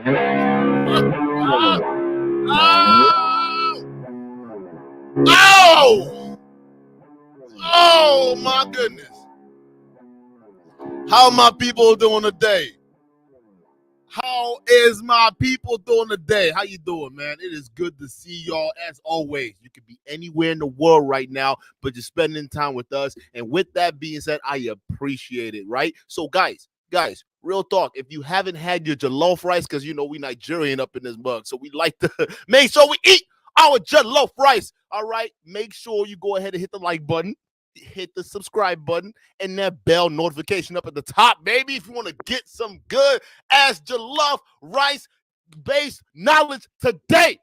Oh! Oh my goodness. How my people doing today? How is my people doing today? How you doing, man? It is good to see y'all as always. You could be anywhere in the world right now, but you're spending time with us. And with that being said, I appreciate it, right? So guys, real talk. If you haven't had your jollof rice, because you know we Nigerian up in this mug, so we like to make sure we eat our jollof rice. All right, make sure you go ahead and hit the like button, hit the subscribe button, and that bell notification up at the top, baby, if you want to get some good ass jollof rice based knowledge today.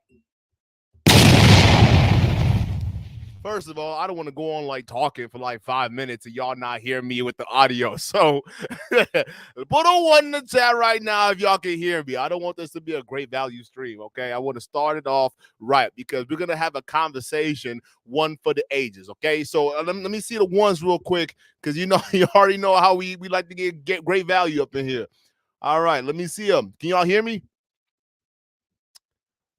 First of all, I don't want to go on like talking for like 5 minutes and y'all not hear me with the audio. So put a 1 in the chat right now if y'all can hear me. I don't want this to be a great value stream, okay? I want to start it off right because we're going to have a conversation, one for the ages, okay? So let me see the ones real quick because you know you already know how we like to get great value up in here. All right, let me see them. Can y'all hear me?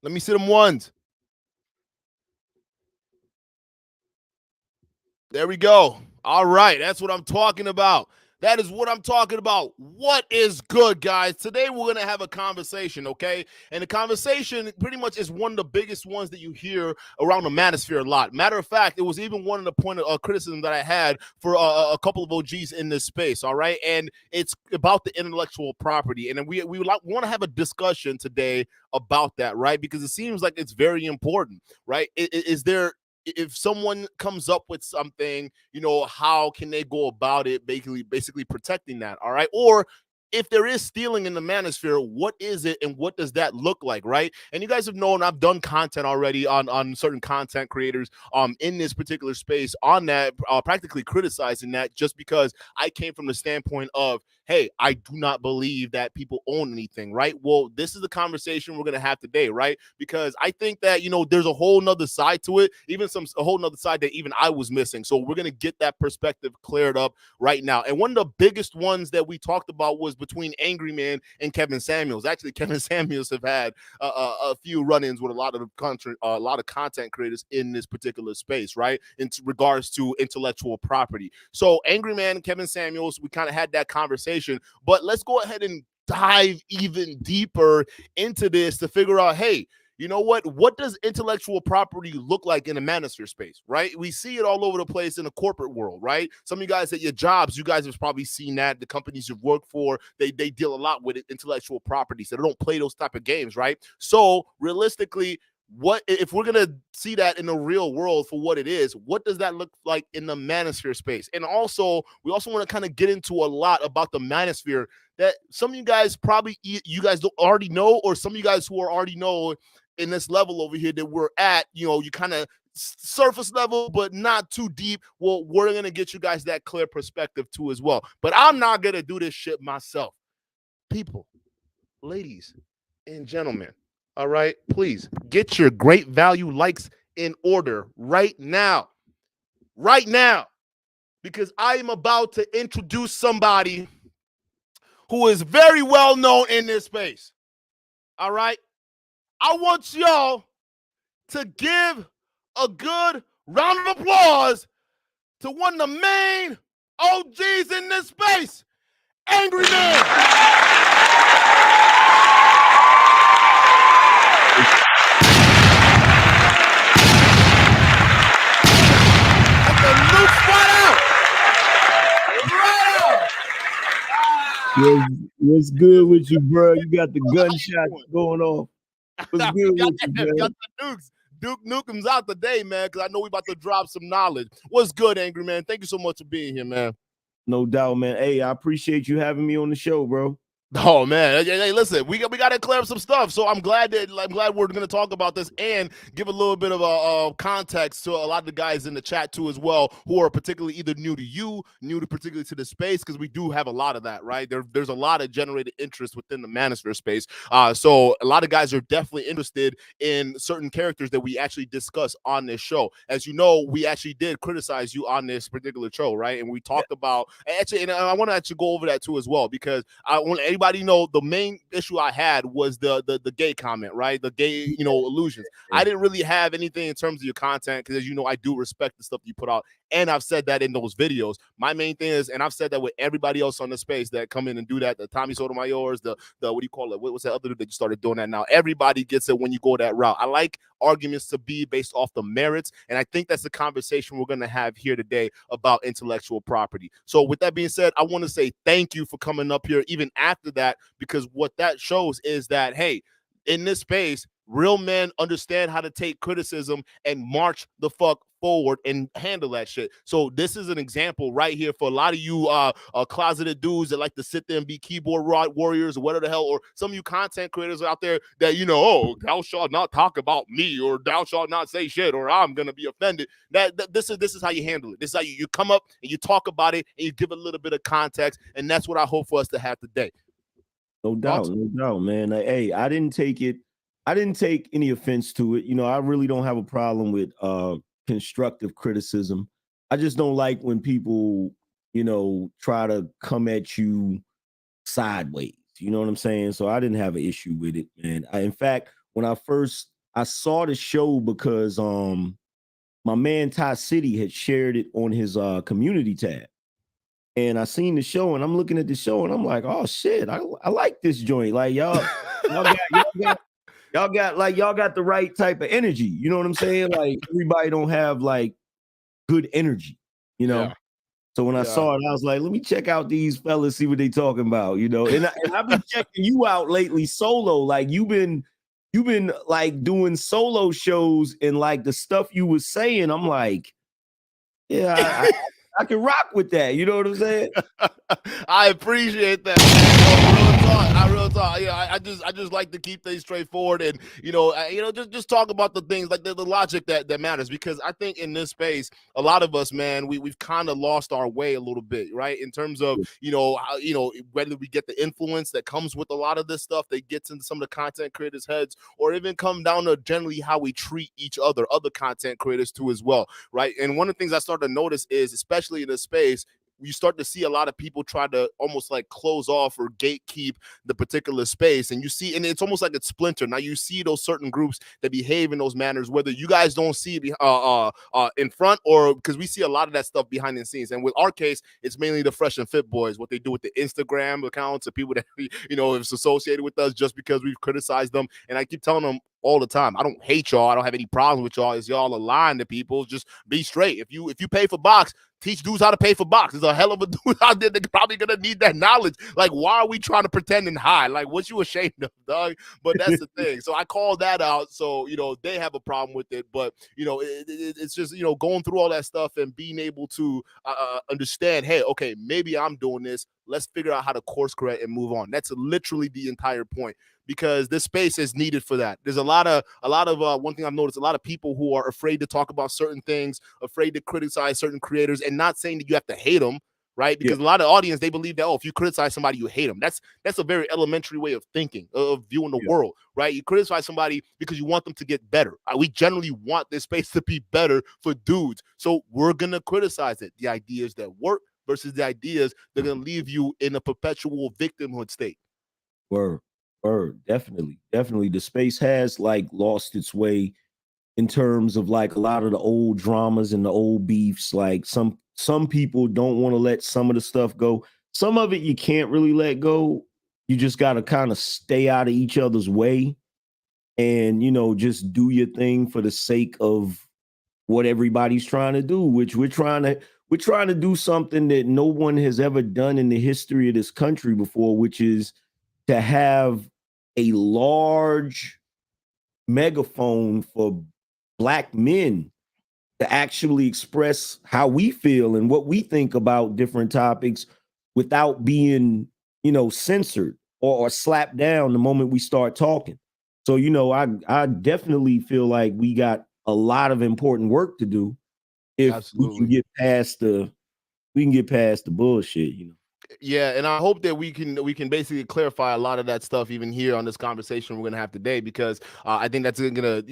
Let me see them ones. There we go. All right. That's what I'm talking about. That is what I'm talking about. What is good, guys? Today we're going to have a conversation, okay? And the conversation pretty much is one of the biggest ones that you hear around the Manosphere a lot. Matter of fact, it was even one of the point of criticism that I had for a couple of OGs in this space, all right? And it's about the intellectual property. And we want to have a discussion today about that, right? Because it seems like it's very important, right? Is there... If someone comes up with something, you know, how can they go about it, basically protecting that, all right? Or if there is stealing in the Manosphere, what is it and what does that look like, right? And you guys have known I've done content already on certain content creators in this particular space on that, practically criticizing that just because I came from the standpoint of, hey, I do not believe that people own anything, right? Well, this is the conversation we're going to have today, right? Because I think that, you know, there's a whole nother side to it, even a whole nother side that even I was missing. So we're going to get that perspective cleared up right now. And one of the biggest ones that we talked about was between Angry Man and Kevin Samuels. Actually, Kevin Samuels have had a few run-ins with a lot of content creators in this particular space, right? In regards to intellectual property. So Angry Man and Kevin Samuels, we kind of had that conversation, but let's go ahead and dive even deeper into this to figure out, hey, you know what does intellectual property look like in the Manosphere space, right? We see it all over the place in the corporate world, right? Some of you guys at your jobs, you guys have probably seen that. The companies you've worked for, they deal a lot with intellectual property, so they don't play those type of games, right? So realistically, what if we're gonna see that in the real world for what it is? What does that look like in the Manosphere space? And also, we also want to kind of get into a lot about the Manosphere that some of you guys probably don't already know, or some of you guys who are already know in this level over here that we're at, you know, you kind of surface level, but not too deep. Well, we're going to get you guys that clear perspective too as well. But I'm not going to do this shit myself. People, ladies and gentlemen, all right, please get your great value likes in order right now, because I am about to introduce somebody who is very well known in this space. All right. I want y'all to give a good round of applause to one of the main OGs in this space, Angry Man. That's the Luke right out. What's good with you, bro? You got the gunshots going off. What's good with you, man? Got the nukes. Duke Nukem's out today, man, because I know we about to drop some knowledge. What's good, Angry Man? Thank you so much for being here, man. No doubt, man. Hey, I appreciate you having me on the show, bro. Oh man, hey, listen, we got to clear up some stuff. So I'm glad we're going to talk about this and give a little bit of a context to a lot of the guys in the chat too as well, who are particularly either new to particularly to the space, because we do have a lot of that, right? There's a lot of generated interest within the Manosphere space. So a lot of guys are definitely interested in certain characters that we actually discuss on this show. As you know, we actually did criticize you on this particular show, right? And we talked about actually, and I want to actually go over that too as well, because I want anybody everybody know the main issue I had was the gay comment, right? The gay, illusions. I didn't really have anything in terms of your content because, as you know, I do respect the stuff you put out, and I've said that in those videos. My main thing is, and I've said that with everybody else on the space that come in and do that, the Tommy Sotomayor's, the what do you call it? What's that other dude that you started doing that now? Everybody gets it when you go that route. I like arguments to be based off the merits, and I think that's the conversation we're going to have here today about intellectual property. So with that being said, I want to say thank you for coming up here even after that, because what that shows is that, hey, in this space, real men understand how to take criticism and march the fuck forward and handle that shit. So this is an example right here for a lot of you closeted dudes that like to sit there and be keyboard warriors or whatever the hell, or some of you content creators out there that, oh, thou shalt not talk about me, or thou shalt not say shit, or I'm gonna be offended. This is how you handle it. This is how you come up and you talk about it and you give a little bit of context, and that's what I hope for us to have today. No doubt, man. Hey, I didn't take any offense to it. I really don't have a problem with constructive criticism. I just don't like when people, try to come at you sideways. You know what I'm saying? So I didn't have an issue with it, man. In fact, when I saw the show because my man Ty City had shared it on his community tab. And I seen the show, and I'm looking at the show, and I'm like, oh shit, I like this joint. Like y'all got the right type of energy. You know what I'm saying? Like everybody don't have like good energy, Yeah. So when I saw it, I was like, let me check out these fellas, see what they talking about, And I've been checking you out lately solo. Like you've been like doing solo shows, and like the stuff you was saying, I'm like, yeah, I can rock with that. You know what I'm saying? I appreciate that. Real talk. I just like to keep things straightforward, and just talk about the things like the logic that matters, because I think in this space, a lot of us, man, we've kind of lost our way a little bit, right? In terms of whether we get the influence that comes with a lot of this stuff that gets into some of the content creators' heads, or even come down to generally how we treat each other content creators too as well, right? And one of the things I started to notice is, especially in this space, you start to see a lot of people try to almost like close off or gatekeep the particular space. And you see, and it's almost like it's splintered. Now you see those certain groups that behave in those manners, whether you guys don't see it in front, or because we see a lot of that stuff behind the scenes. And with our case, it's mainly the Fresh and Fit boys, what they do with the Instagram accounts of people that, is associated with us just because we've criticized them. And I keep telling them all the time, I don't hate y'all. I don't have any problems with y'all. Is y'all aligned to people? Just be straight. If you pay for box, teach dudes how to pay for box. There's a hell of a dude out there that's probably gonna need that knowledge. Like, why are we trying to pretend and hide? Like, what you ashamed of, dog? But that's the thing. So I call that out. So they have a problem with it. But it's just going through all that stuff and being able to understand. Hey, okay, maybe I'm doing this. Let's figure out how to course correct and move on. That's literally the entire point, because this space is needed for that. There's a lot of one thing I've noticed, a lot of people who are afraid to talk about certain things, afraid to criticize certain creators, and not saying that you have to hate them, right? Because a lot of audience, they believe that, if you criticize somebody, you hate them. That's a very elementary way of thinking, of viewing the world, right? You criticize somebody because you want them to get better. We generally want this space to be better for dudes. So we're going to criticize it. The ideas that work versus the ideas that are going to leave you in a perpetual victimhood state. Word. Definitely. The space has like lost its way in terms of like a lot of the old dramas and the old beefs. Like some people don't want to let some of the stuff go. Some of it you can't really let go. You just got to kind of stay out of each other's way and, just do your thing for the sake of what everybody's trying to do, which we're trying to do something that no one has ever done in the history of this country before, which is to have a large megaphone for Black men to actually express how we feel and what we think about different topics without being, censored or slapped down the moment we start talking. So, I definitely feel like we got a lot of important work to do if we can get past the bullshit, Yeah, and I hope that we can basically clarify a lot of that stuff even here on this conversation we're gonna have today, because I think that's gonna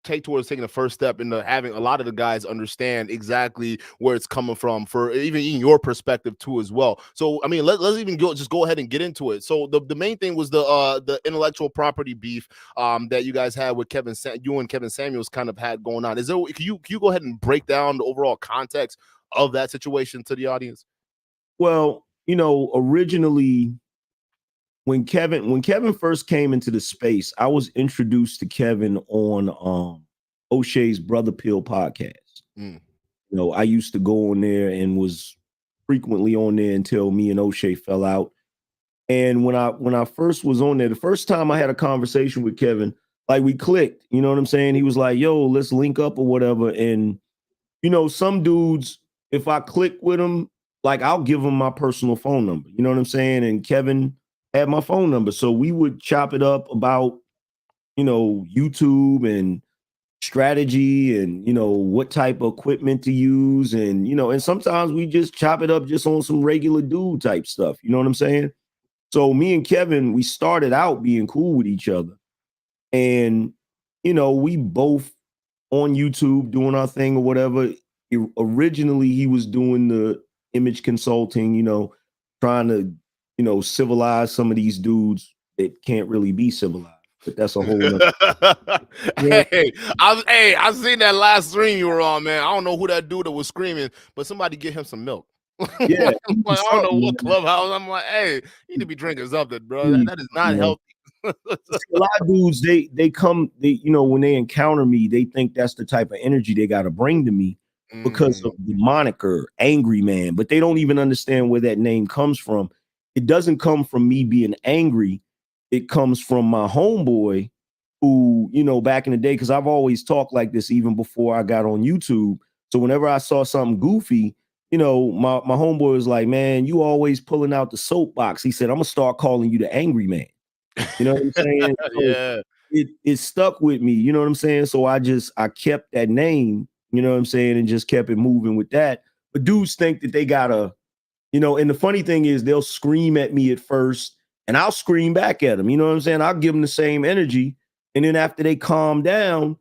take towards taking the first step into having a lot of the guys understand exactly where it's coming from, for even in your perspective too as well. So I mean, let's even go ahead and get into it. So the main thing was the intellectual property beef that you guys had with you and Kevin Samuels kind of had going on. Can you go ahead and break down the overall context of that situation to the audience? Well, originally when Kevin first came into the space, I was introduced to Kevin on O'Shea's Brother Pill podcast. Mm. I used to go on there and was frequently on there until me and O'Shea fell out. And when I first was on there, the first time I had a conversation with Kevin, like we clicked, you know what I'm saying? He was like, yo, let's link up or whatever. And, some dudes, if I click with them, like I'll give them my personal phone number, you know what I'm saying? And Kevin had my phone number. So we would chop it up about, YouTube and strategy and, what type of equipment to use. And, and sometimes we just chop it up just on some regular dude type stuff. You know what I'm saying? So me and Kevin, we started out being cool with each other. And, we both on YouTube doing our thing or whatever. Originally, he was doing the image consulting, trying to, civilize some of these dudes that can't really be civilized. But that's a whole nother. I've seen that last stream you were on, man. I don't know who that dude that was screaming, but somebody get him some milk. Yeah, like, I don't know what clubhouse. I'm like, hey, you need to be drinking something, bro. That is not healthy. A lot of dudes, they come, when they encounter me, they think that's the type of energy they got to bring to me because of the moniker Angry Man, but they don't even understand where that name comes from. It doesn't come from me being angry. It comes from my homeboy who, back in the day, because I've always talked like this even before I got on YouTube. So whenever I saw something goofy, my homeboy was like, man, you always pulling out the soapbox. He said, I'm gonna start calling you the Angry Man. You know what I'm saying? So yeah. It stuck with me, you know what I'm saying? So I kept that name, you know what I'm saying, and just kept it moving with that. But dudes think that they gotta, and the funny thing is they'll scream at me at first and I'll scream back at them. You know what I'm saying? I'll give them the same energy. And then after they calm down,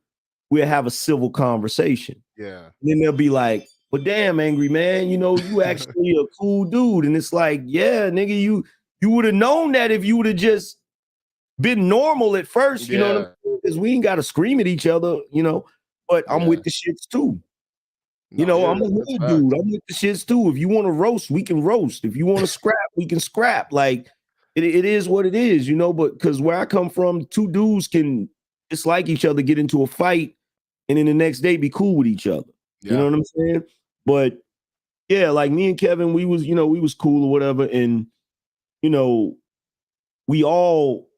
we'll have a civil conversation. Yeah. And then they'll be like, well, damn, Angry Man, you actually a cool dude. And it's like, yeah, nigga, you would have known that if you would have just been normal at first, you know what I'm saying? Because we ain't got to scream at each other, but I'm with the shits too. I'm a hood dude. I'm with the shits too. If you want to roast, we can roast. If you want to scrap, we can scrap. Like it is what it is, but because where I come from, two dudes can dislike each other, get into a fight, and then the next day be cool with each other. Yeah. You know what I'm saying? But yeah, like me and Kevin, we was cool or whatever. And, we all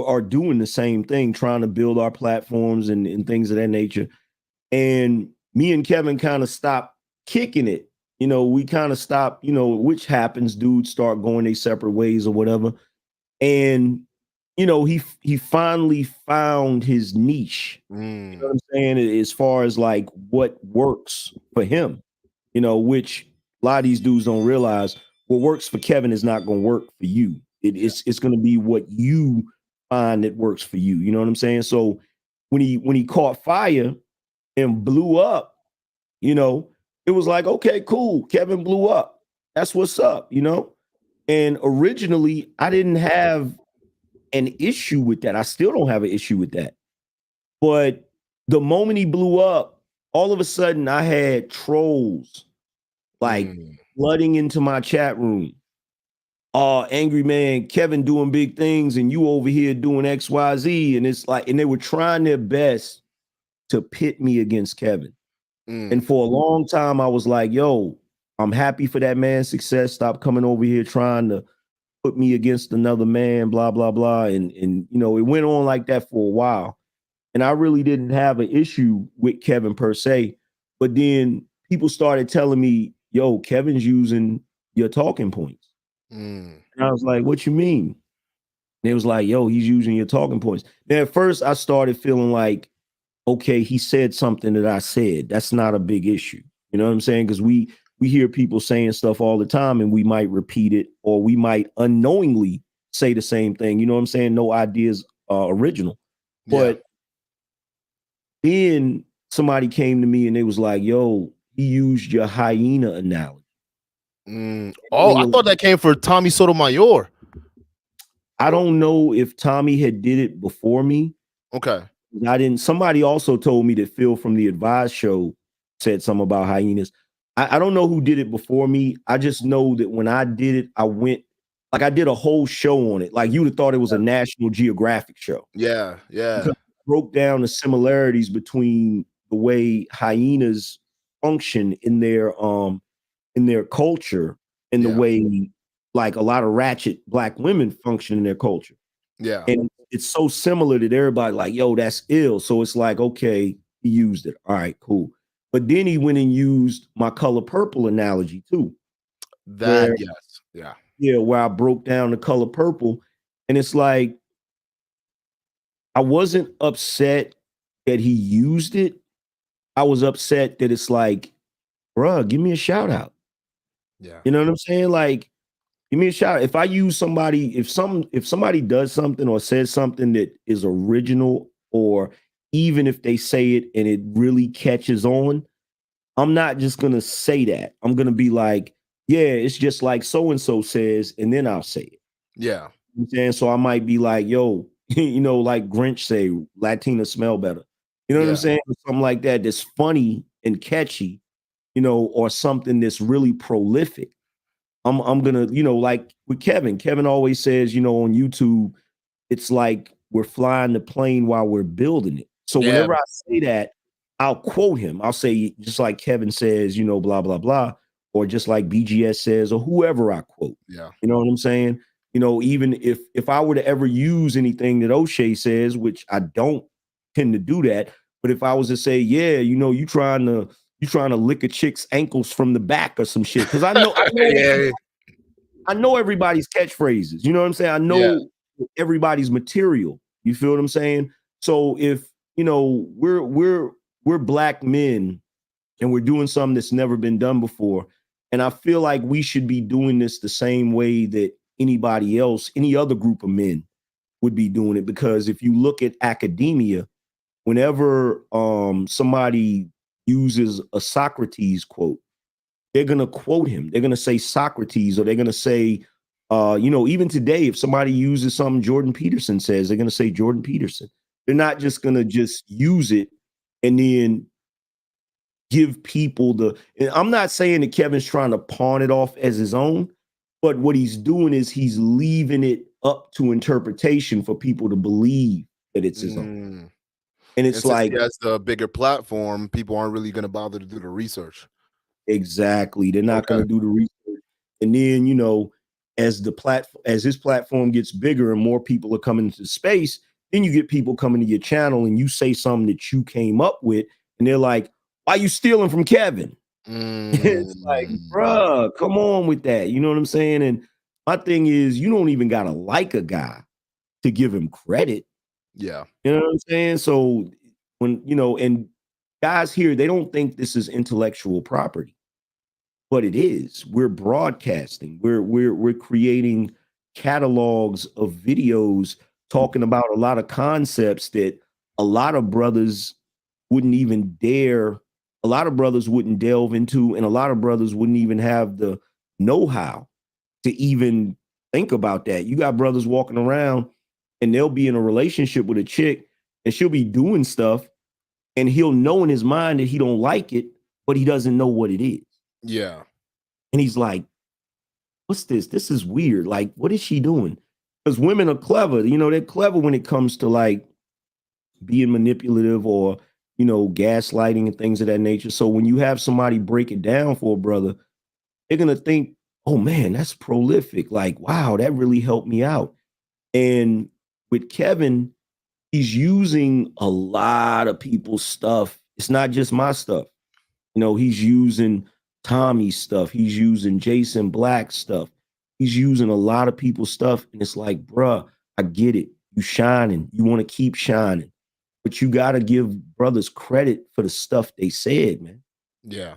are doing the same thing, trying to build our platforms and things of that nature. And me and Kevin kind of stopped kicking it. We kind of stopped, which happens, dudes start going their separate ways or whatever. And, he finally found his niche. You know what I'm saying? As far as like what works for him, which a lot of these dudes don't realize what works for Kevin is not going to work for you. It's going to be what you find that works for you. You know what I'm saying? So when he caught fire and blew up, it was like, okay, cool. Kevin blew up. That's what's up, And originally, I didn't have an issue with that. I still don't have an issue with that. But the moment he blew up, all of a sudden I had trolls like flooding into my chat room. Oh, Angry Man, Kevin doing big things and you over here doing XYZ. And it's like, and they were trying their best to pit me against Kevin. And for a long time, I was like, yo, I'm happy for that man's success. Stop coming over here trying to put me against another man, blah, blah, blah. And it went on like that for a while. And I really didn't have an issue with Kevin per se. But then people started telling me, yo, Kevin's using your talking points. And I was like, what you mean? And it was like, yo, he's using your talking points. Now, at first, I started feeling like, okay, he said something that I said. That's not a big issue. You know what I'm saying? Because we hear people saying stuff all the time and we might repeat it or we might unknowingly say the same thing. You know what I'm saying? No ideas original. But Then somebody came to me and they was like, yo, he used your hyena analogy. Oh, I thought that came for Tommy Sotomayor. I don't know if Tommy had did it before me. Okay. I didn't. Somebody also told me that Phil from the Advice Show said something about hyenas. I don't know who did it before me. I just know that when I did it, I did a whole show on it. Like you would have thought it was a National Geographic show. Yeah, Because yeah, I broke down the similarities between the way hyenas function in their culture and the yeah, way like a lot of ratchet black women function in their culture. yeah, And it's so similar that everybody like, yo, that's ill. So it's like, okay, he used it. All right, cool. But then he went and used my color purple analogy too, that where yes, yeah, where I broke down the color purple. And it's like, I wasn't upset that he used it. I was upset that it's like, bruh, give me a shout out. yeah, You know what I'm saying? Like, give me a shout out. If I use somebody, if somebody does something or says something that is original, or even if they say it and it really catches on, I'm not just gonna say that. I'm gonna be like, yeah, it's just like so and so says, and then I'll say it. yeah, You know what I'm saying? So I might be like, yo, like Grinch say, Latina smell better. You know what I'm yeah, saying? Something like that that's funny and catchy, or something that's really prolific. I'm gonna, like with Kevin. Kevin always says, on YouTube, it's like we're flying the plane while we're building it. So yeah, whenever I say that, I'll quote him. I'll say, just like Kevin says, blah, blah, blah, or just like BGS says, or whoever I quote. yeah, You know what I'm saying? Even if I were to ever use anything that O'Shea says, which I don't tend to do that, but if I was to say, yeah, you trying to lick a chick's ankles from the back or some shit, because I know yeah, I know everybody's catchphrases. You know what I'm saying? I yeah, know everybody's material. You feel what I'm saying? So if we're black men and we're doing something that's never been done before, and I feel like we should be doing this the same way that anybody else, any other group of men would be doing it. Because if you look at academia, whenever somebody uses a Socrates quote, they're going to quote him. They're going to say Socrates, or they're going to say, even today, if somebody uses something Jordan Peterson says, they're going to say Jordan Peterson. They're not just going to just use it and then give people and I'm not saying that Kevin's trying to pawn it off as his own, but what he's doing is he's leaving it up to interpretation for people to believe that it's his own. mm. And And it's since like, he has the bigger platform, people aren't really going to bother to do the research. exactly. They're not going Okay. to do the research. And then, as his platform gets bigger and more people are coming into space, then you get people coming to your channel and you say something that you came up with, and they're like, why you stealing from Kevin? It's like, Mm. bruh, come on with that. You know what I'm saying? And my thing is, you don't even gotta like a guy to give him credit. Yeah, You know what I'm saying? So and guys here, they don't think this is intellectual property, but it is. We're broadcasting. We're creating catalogs of videos talking about a lot of concepts that a lot of brothers wouldn't even dare. A lot of brothers wouldn't delve into, and a lot of brothers wouldn't even have the know-how to even think about that. You got brothers walking around and they'll be in a relationship with a chick and she'll be doing stuff and he'll know in his mind that he don't like it, but he doesn't know what it is. yeah, And he's like, what's this? This is weird. Like, what is she doing? Because women are clever. They're clever when it comes to like being manipulative or, gaslighting and things of that nature. So when you have somebody break it down for a brother, they're going to think, oh man, that's prolific. Like, wow, that really helped me out. And with Kevin, he's using a lot of people's stuff. It's not just my stuff. He's using Tommy's stuff. He's using Jason Black's stuff. He's using a lot of people's stuff. And it's like, bruh, I get it. You shining. You want to keep shining. But you got to give brothers credit for the stuff they said, man. yeah,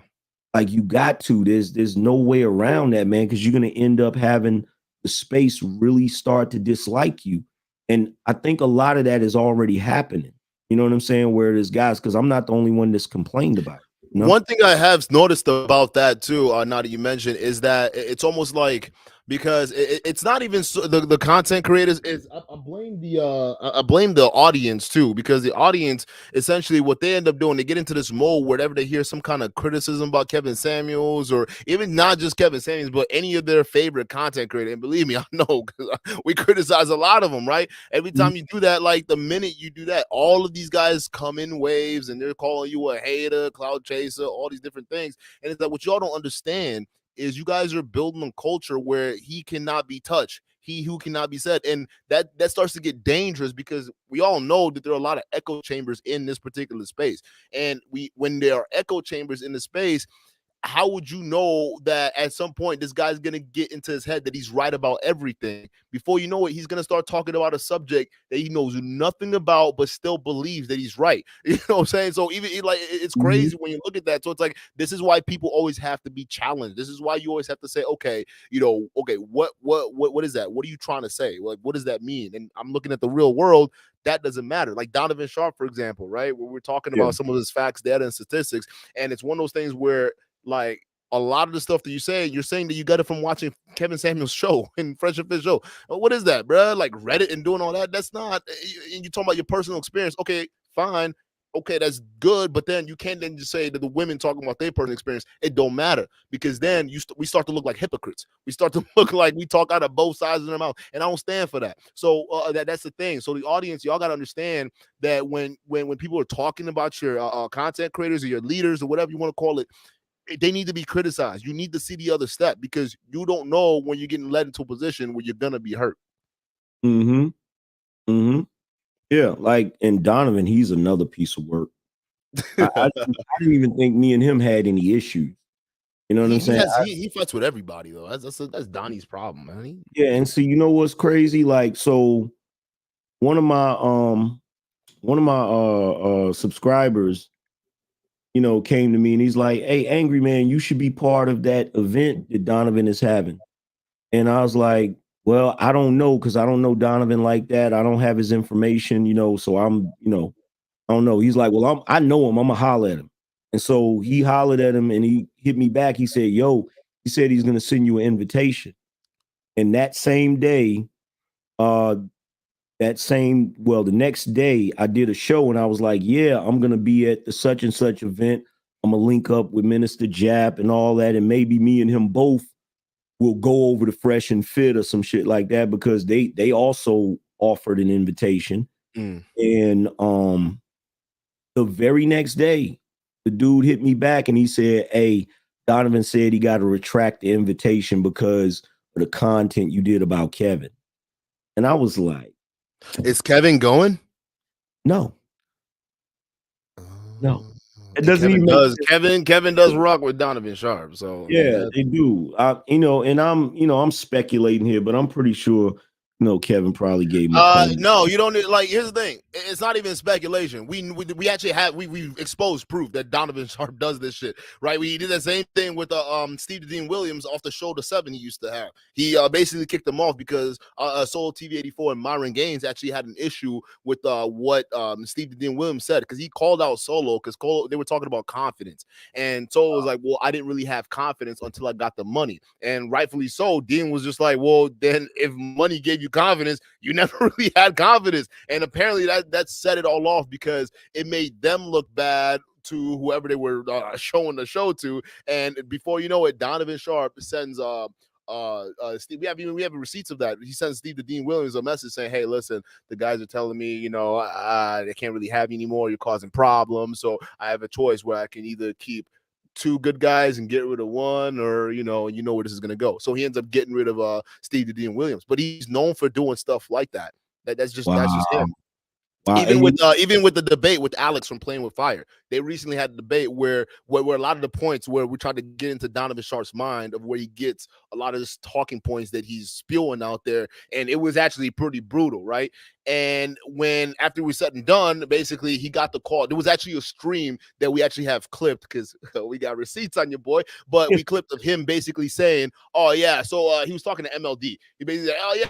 Like you got to. There's no way around that, man, because you're gonna end up having the space really start to dislike you. And I think a lot of that is already happening. You know what I'm saying? Where there's guys, because I'm not the only one that's complained about it. You know? One thing I have noticed about that too, now that you mentioned, is that it's almost like, because it's not even the content creators. Is I blame the I blame the audience too, because the audience, essentially what they end up doing, they get into this mode wherever they hear some kind of criticism about Kevin Samuels, or even not just Kevin Samuels, but any of their favorite content creator. And believe me, I know, because we criticize a lot of them, right? Every Mhm. time you do that, like the minute you do that, all of these guys come in waves and they're calling you a hater, cloud chaser, all these different things. And it's like, what y'all don't understand is you guys are building a culture where he cannot be touched, he who cannot be said. And that starts to get dangerous, because we all know that there are a lot of echo chambers in this particular space. And when there are echo chambers in the space, how would you know that at some point this guy's gonna get into his head that he's right about everything? Before you know it, he's gonna start talking about a subject that he knows nothing about, but still believes that he's right. You know what I'm saying? So even like, it's Mhm. crazy when you look at that. So it's like, this is why people always have to be challenged. This is why you always have to say, okay, okay, what is that? What are you trying to say? Like, what does that mean? And I'm looking at the real world. That doesn't matter. Like Donovan Sharp, for example, right? Where we're talking Yeah. about some of his facts, data, and statistics, and it's one of those things where, like, a lot of the stuff that you're saying that you got it from watching Kevin Samuel's show and Fresh and Fit show. What is that, bro? Like Reddit and doing all that? That's not. And you talking about your personal experience? Okay, fine. Okay, that's good, but then you can't then just say that the women talking about their personal experience, it don't matter, because then we start to look like hypocrites. We start to look like we talk out of both sides of their mouth, and I don't stand for that. So that's the thing. So the audience, y'all got to understand that when people are talking about your content creators or your leaders or whatever you want to call it, they need to be criticized. You need to see the other step, because you don't know when you're getting led into a position where you're gonna be hurt. Mm-hmm. Mm-hmm. Yeah. Like, and Donovan, he's another piece of work. I didn't even think me and him had any issues. You know what I'm he saying? has he fights with everybody though. That's Donnie's problem, man. Yeah. And so you know what's crazy? Like, so one of my subscribers, came to me and he's like, "Hey, Angry Man, you should be part of that event that Donovan is having." And I was like, "Well, I don't know, because I don't know Donovan like that. I don't have his information, so I don't know." He's like, "Well, I know him. I'm gonna holler at him." And so he hollered at him and he hit me back. He said, "Yo," he said he's gonna send you an invitation. And that same day, uh, the next day, I did a show and I was like, "Yeah, I'm gonna be at the such and such event. I'm gonna link up with Minister Jap and all that, and maybe me and him both will go over to Fresh and Fit or some shit like that," because they also offered an invitation. Mm. And the very next day, the dude hit me back and he said, "Hey, Donovan said he got to retract the invitation because of the content you did about Kevin." And I was like, Is Kevin going? "No, no, it And doesn't even make sense." Kevin does rock with Donovan Sharp. So I mean Yeah, that. they do. And I'm speculating here, but I'm pretty sure, Kevin probably gave him a phone. No, you don't need, like, here's the thing. It's not even speculation. We actually have we exposed proof that Donovan Sharp does this shit, right? We did the same thing with Steve Dean Williams off the show The Seven he used to have. He basically kicked him off because Soul TV 84 and Myron Gaines actually had an issue with what Steve Dean Williams said, because he called out Solo, because they were talking about confidence, and Solo was like, "Well, I didn't really have confidence until I got the money," and rightfully so. Dean was just like, "Well, then if money gave you confidence, you never really had confidence." And apparently that set it all off, because it made them look bad to whoever they were showing the show to. And before you know it, Donovan Sharp sends Steve, we have receipts of that. He sends Steve the Dean Williams a message saying, "Hey, listen, the guys are telling me, they can't really have you anymore. You're causing problems. So I have a choice where I can either keep two good guys and get rid of one, or where this is gonna go." So he ends up getting rid of Steve the Dean Williams, but he's known for doing stuff like that. That's just Wow. him. Wow. Even with the debate with Alex from Playing with Fire, they recently had a debate where a lot of the points where we tried to get into Donovan Sharp's mind of where he gets a lot of his talking points that he's spewing out there, and it was actually pretty brutal, right? And when after we said and done, basically he got the call. There was actually a stream that we actually have clipped, because we got receipts on your boy, but we clipped of him basically saying, "Oh yeah," so he was talking to MLD. He basically said, "Oh yeah,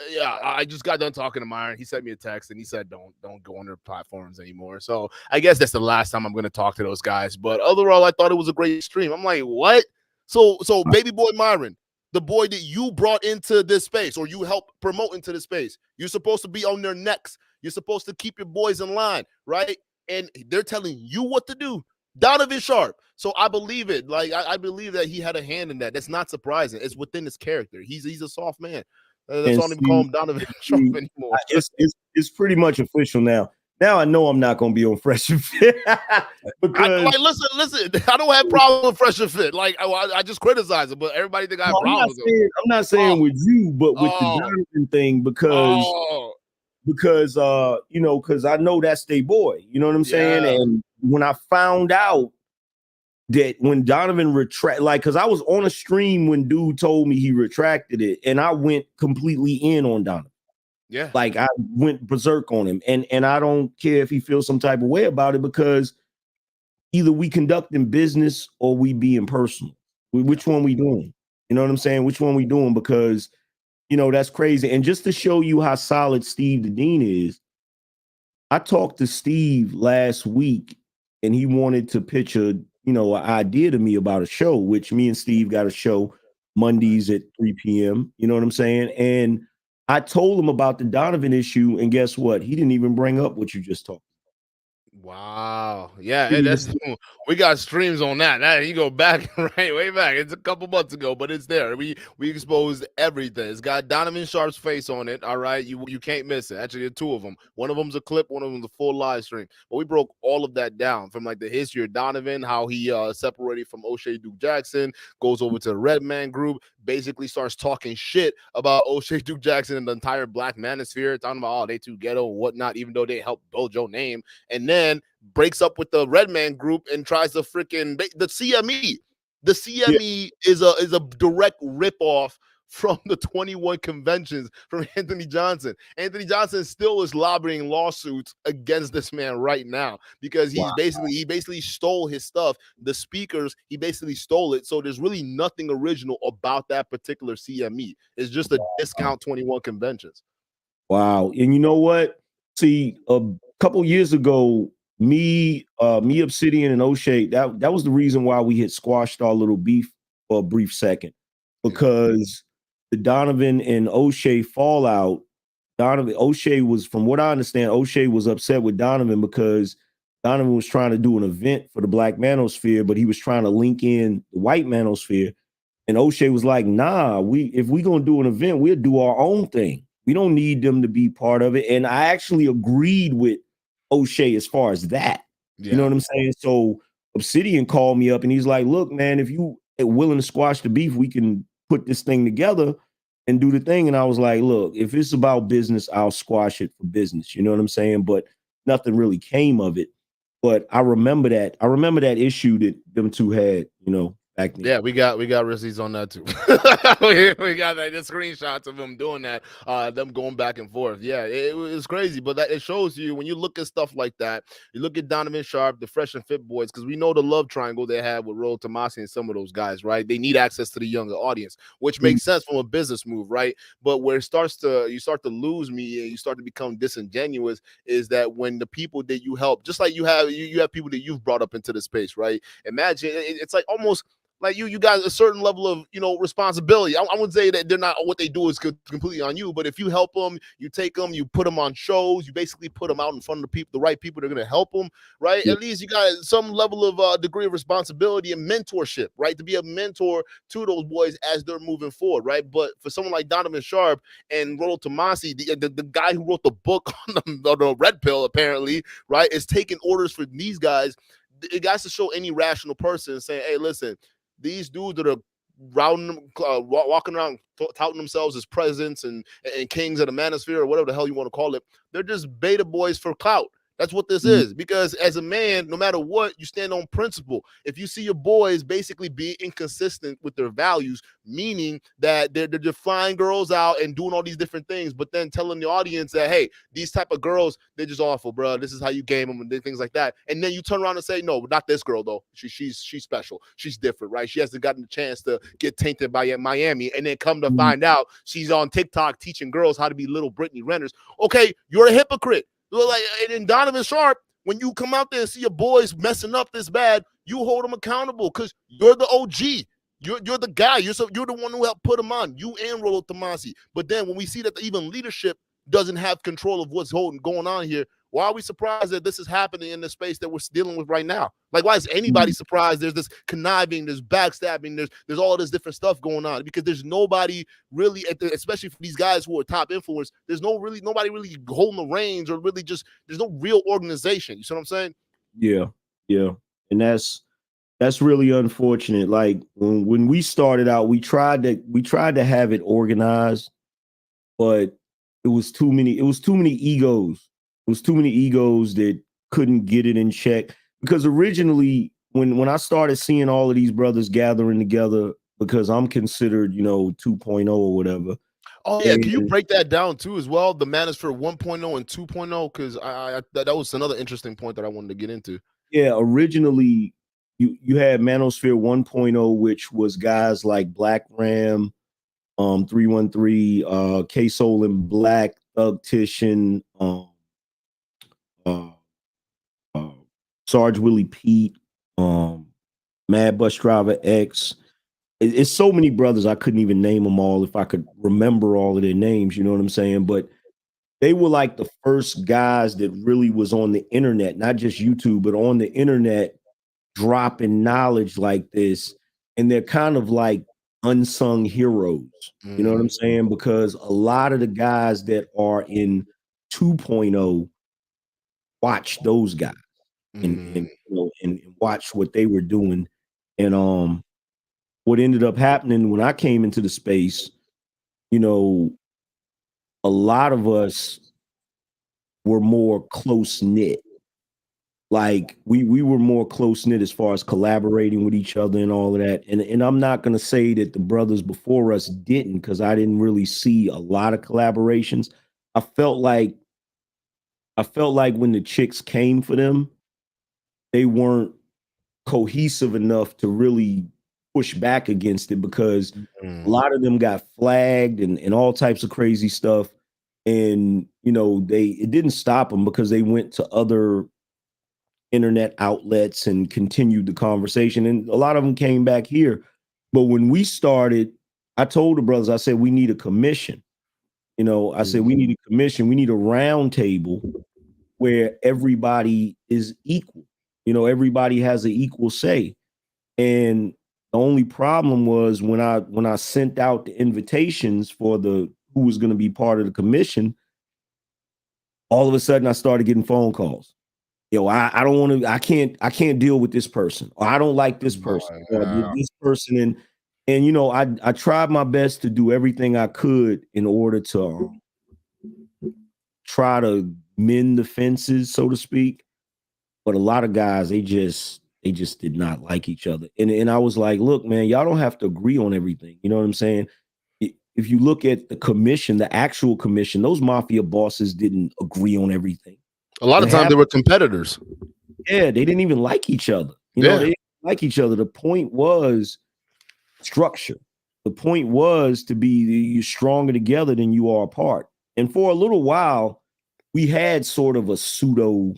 Yeah, I just got done talking to Myron. He sent me a text and he said, "Don't go on their platforms anymore." So I guess that's the last time I'm going to talk to those guys. But overall, I thought it was a great stream. I'm like, what? So baby boy Myron, the boy that you brought into this space or you helped promote into this space, you're supposed to be on their necks. You're supposed to keep your boys in line, right? And they're telling you what to do. Donovan Sharp. So I believe it. Like I believe that he had a hand in that. That's not surprising. It's within his character. He's a soft man. That's And why I don't even call see, him Donovan Sharp anymore. it's pretty much official now. Now I know I'm not going to be on Fresh and Fit I because like listen. I don't have problem with Fresh and Fit. Like I just criticize it, but everybody think I have no, problems with it. I'm not saying Oh, with you, but with the oh, Donovan thing oh, because you know, because I know that's their boy. You know what I'm saying? yeah, And when I found out that when Donovan like, because I was on a stream when dude told me he retracted it, and I went completely in on Donovan. yeah, Like I went berserk on him, and I don't care if he feels some type of way about it because either we conducting business or we being personal. yeah. Which one we doing? You know what I'm saying? Which one we doing? Because you know that's crazy. And just to show you how solid Steve the Dean is, I talked to Steve last week, and he wanted to pitch an idea to me about a show, which me and Steve got a show Right. Mondays at 3 p.m. You know what I'm saying? And I told him about the Donovan issue, and guess what? He didn't even bring up what you just talked. Wow. Yeah, Didn't even that's we got streams on that. That you go back right way back. It's a couple months ago, but it's there. We exposed everything. It's got Donovan Sharp's face on it. All right, you can't miss it. Actually, there are two of them. One of them's a clip. One of them's a full live stream. But we broke all of that down from like the history of Donovan, how he separated from O'Shea Duke Jackson, goes over to the Red Man Group, basically starts talking shit about O'Shea Duke Jackson and the entire Black Manosphere, talking about they too ghetto and whatnot, even though they helped build your name, and then breaks up with the Red Man Group and tries to freaking the CME. The Yeah. CME is a direct ripoff from the 21 conventions from Anthony Johnson. Anthony Johnson still is lobbying lawsuits against this man right now because Wow. he basically stole his stuff. The speakers, he basically stole it. So there's really nothing original about that particular CME. It's just a discount 21 conventions. Wow. And you know what? See, a couple years ago, me, Obsidian, and O'Shea, that was the reason why we had squashed our little beef for a brief second. Yeah. Because the Donovan and O'Shea fallout, O'Shea was, from what I understand, O'Shea was upset with Donovan because Donovan was trying to do an event for the Black Manosphere, but he was trying to link in the White Manosphere. And O'Shea was like, nah, if we gonna do an event, we'll do our own thing. We don't need them to be part of it. And I actually agreed with O'Shea as far as that. You know Yeah. what I'm saying? So Obsidian called me up and he's like, look, man, if you are willing to squash the beef, we can put this thing together and do the thing. And I was like, look, if it's about business, I'll squash it for business. You know what I'm saying? But nothing really came of it. But I remember that. I remember that issue that them two had, back then. Yeah, we got receipts on that too. we got the screenshots of them doing that, them going back and forth. Yeah, it was crazy, but it shows you when you look at stuff like that. You look at Donovan Sharp, the Fresh and Fit boys, because we know the love triangle they have with Roll Tomasi and some of those guys, right? They need access to the younger audience, which makes sense from a business move, right? But where you start to lose me and you start to become disingenuous is that when the people that you help, just like you have people that you've brought up into the space, right? Imagine it's like almost like you got a certain level of responsibility. I wouldn't say that they're not, what they do is completely on you, but if you help them, you take them, you put them on shows, you basically put them out in front of the right people that are going to help them, right? Yeah. At least you got some level of degree of responsibility and mentorship, right? To be a mentor to those boys as they're moving forward, right? But for someone like Donovan Sharp and Ronald Tomasi, the guy who wrote the book on the red pill, apparently, right, is taking orders for these guys. It has to show any rational person saying, hey, listen, these dudes that are walking around touting themselves as presidents and kings of the manosphere or whatever the hell you want to call it, they're just beta boys for clout. That's what this is. Because as a man, no matter what, you stand on principle. If you see your boys basically being inconsistent with their values, meaning that they're just flying girls out and doing all these different things, but then telling the audience that, hey, these type of girls, they're just awful, bro. This is how you game them and things like that. And then you turn around and say, no, not this girl though. She's special. She's different, right? She hasn't gotten the chance to get tainted by Miami, and then come to find out she's on TikTok teaching girls how to be little Brittany Renners. Okay, you're a hypocrite. Like, and in Donovan Sharp, when you come out there and see your boys messing up this bad, you hold them accountable because you're the OG. You're the guy. You're the one who helped put them on. You and Rolo Tomasi. But then when we see that even leadership doesn't have control of what's going on here, why are we surprised that this is happening in the space that we're dealing with right now? Like, why is anybody surprised there's this conniving, there's backstabbing, there's all this different stuff going on? Because there's nobody really, especially for these guys who are top influencers, there's nobody really holding the reins, or really just, there's no real organization. You see what I'm saying? Yeah, yeah. And that's really unfortunate. Like when we started out, we tried to have it organized, but it was too many egos. It was too many egos that couldn't get it in check. Because originally, when I started seeing all of these brothers gathering together, because I'm considered, 2.0 or whatever. Oh yeah, can you break that down too as well? The Manosphere 1.0 and 2.0, because that was another interesting point that I wanted to get into. Yeah, originally you had Manosphere 1.0, which was guys like Black Ram, 313, K Soul and Black, Thug Titian, Sarge Willie Pete, Mad Bus Driver X. It's so many brothers, I couldn't even name them all if I could remember all of their names, you know what I'm saying? But they were like the first guys that really was on the internet, not just YouTube, but on the internet, dropping knowledge like this. And they're kind of like unsung heroes, you know what I'm saying? Because a lot of the guys that are in 2.0 watch those guys and watch what they were doing. And what ended up happening when I came into the space, a lot of us were more close knit. Like we were more close knit as far as collaborating with each other and all of that. And I'm not gonna say that the brothers before us didn't, because I didn't really see a lot of collaborations. I felt like when the chicks came for them, they weren't cohesive enough to really push back against it, because a lot of them got flagged and all types of crazy stuff. And it didn't stop them, because they went to other internet outlets and continued the conversation, and a lot of them came back here. But when we started, I told the brothers, I said, we need a commission. I said, we need a commission. We need a round table where everybody is equal. Everybody has an equal say. And the only problem was when I sent out the invitations for who was going to be part of the commission, all of a sudden I started getting phone calls. I don't want to, I can't deal with this person, or I don't like this person, or this person. And I tried my best to do everything I could in order to try to mend the fences, so to speak. But a lot of guys, they just did not like each other. And I was like, look, man, y'all don't have to agree on everything. You know what I'm saying? If you look at the commission, the actual commission, those mafia bosses didn't agree on everything. A lot of times they were competitors. Yeah, they didn't even like each other. They didn't like each other. The point was structure. The point was to be you're stronger together than you are apart. And for a little while, we had sort of a pseudo,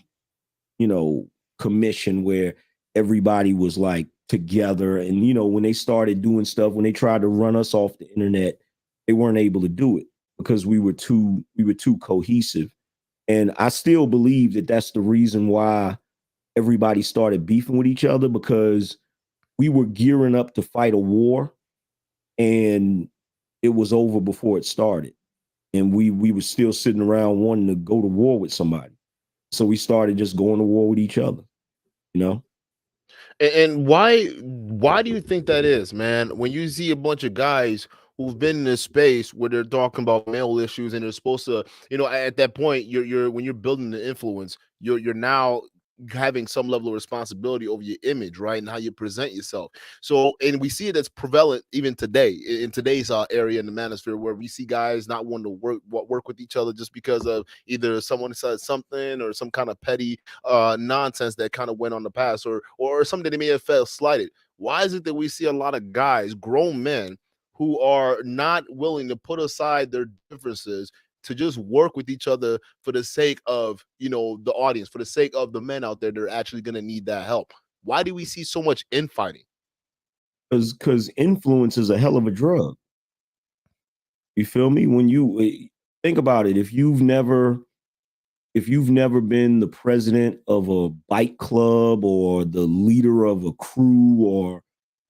commission where everybody was like together. And when they started doing stuff, when they tried to run us off the internet, they weren't able to do it because we were too cohesive. And I still believe that that's the reason why everybody started beefing with each other, because we were gearing up to fight a war and it was over before it started. And we were still sitting around wanting to go to war with somebody. So we started just going to war with each other, And why do you think that is, man? When you see a bunch of guys who've been in this space where they're talking about male issues, and they're supposed to, at that point, you're when you're building the influence, you're now having some level of responsibility over your image, right, and how you present yourself. So, and we see it as prevalent even today in today's area in the manosphere, where we see guys not wanting to work with each other just because of either someone said something or some kind of petty nonsense that kind of went on the past, or something they may have felt slighted. Why is it that we see a lot of guys, grown men, who are not willing to put aside their differences to just work with each other for the sake of, the audience, for the sake of the men out there that are actually going to need that help? Why do we see so much infighting? Because influence is a hell of a drug. You feel me? When you think about it, if you've never been the president of a bike club or the leader of a crew or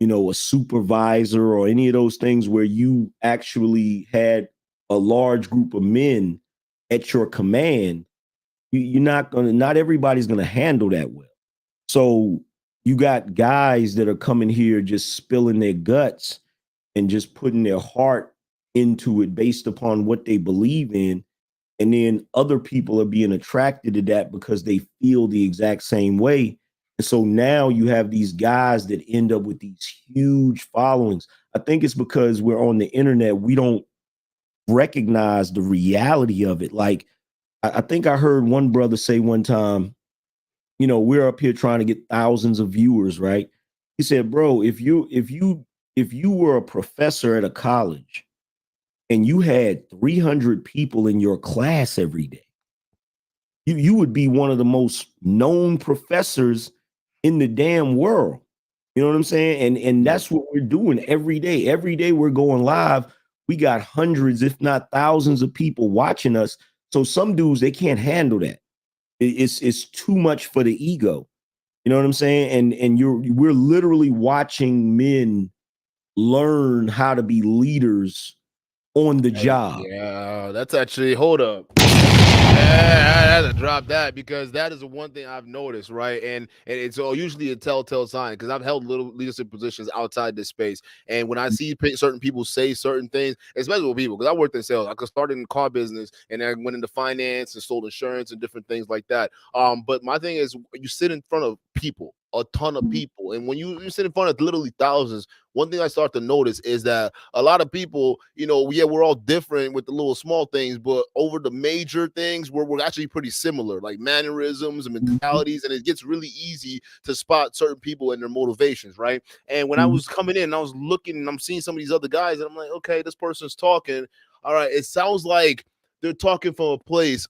a supervisor or any of those things where you actually had a large group of men at your command, not everybody's gonna handle that well. So you got guys that are coming here just spilling their guts and just putting their heart into it based upon what they believe in. And then other people are being attracted to that because they feel the exact same way. And so now you have these guys that end up with these huge followings. I think it's because we're on the internet. We don't recognize the reality of it. Like, I think I heard one brother say one time, we're up here trying to get thousands of viewers, right? He said, bro, if you were a professor at a college and you had 300 people in your class every day, you would be one of the most known professors in the damn world. You know what I'm saying? And that's what we're doing every day. Every day we're going live. We got hundreds, if not thousands of people watching us. So some dudes, they can't handle that. It's too much for the ego. You know what I'm saying? And we're literally watching men learn how to be leaders on the job. Yeah, that's actually, hold up. Yeah, I had to drop that, because that is the one thing I've noticed, right? And it's usually a telltale sign, because I've held little leadership positions outside this space, and when I see certain people say certain things, especially with people, because I worked in sales, I started in the car business, and I went into finance and sold insurance and different things like that. But my thing is, you sit in front of people, a ton of people, and when you sit in front of literally thousands, one thing I start to notice is that a lot of people, yeah, we're all different with the little small things, but over the major things, we're actually pretty similar, like mannerisms and mentalities, and it gets really easy to spot certain people and their motivations, right? And when I was coming in, I was looking, and I'm seeing some of these other guys, and I'm like, okay, this person's talking. All right, it sounds like they're talking from a place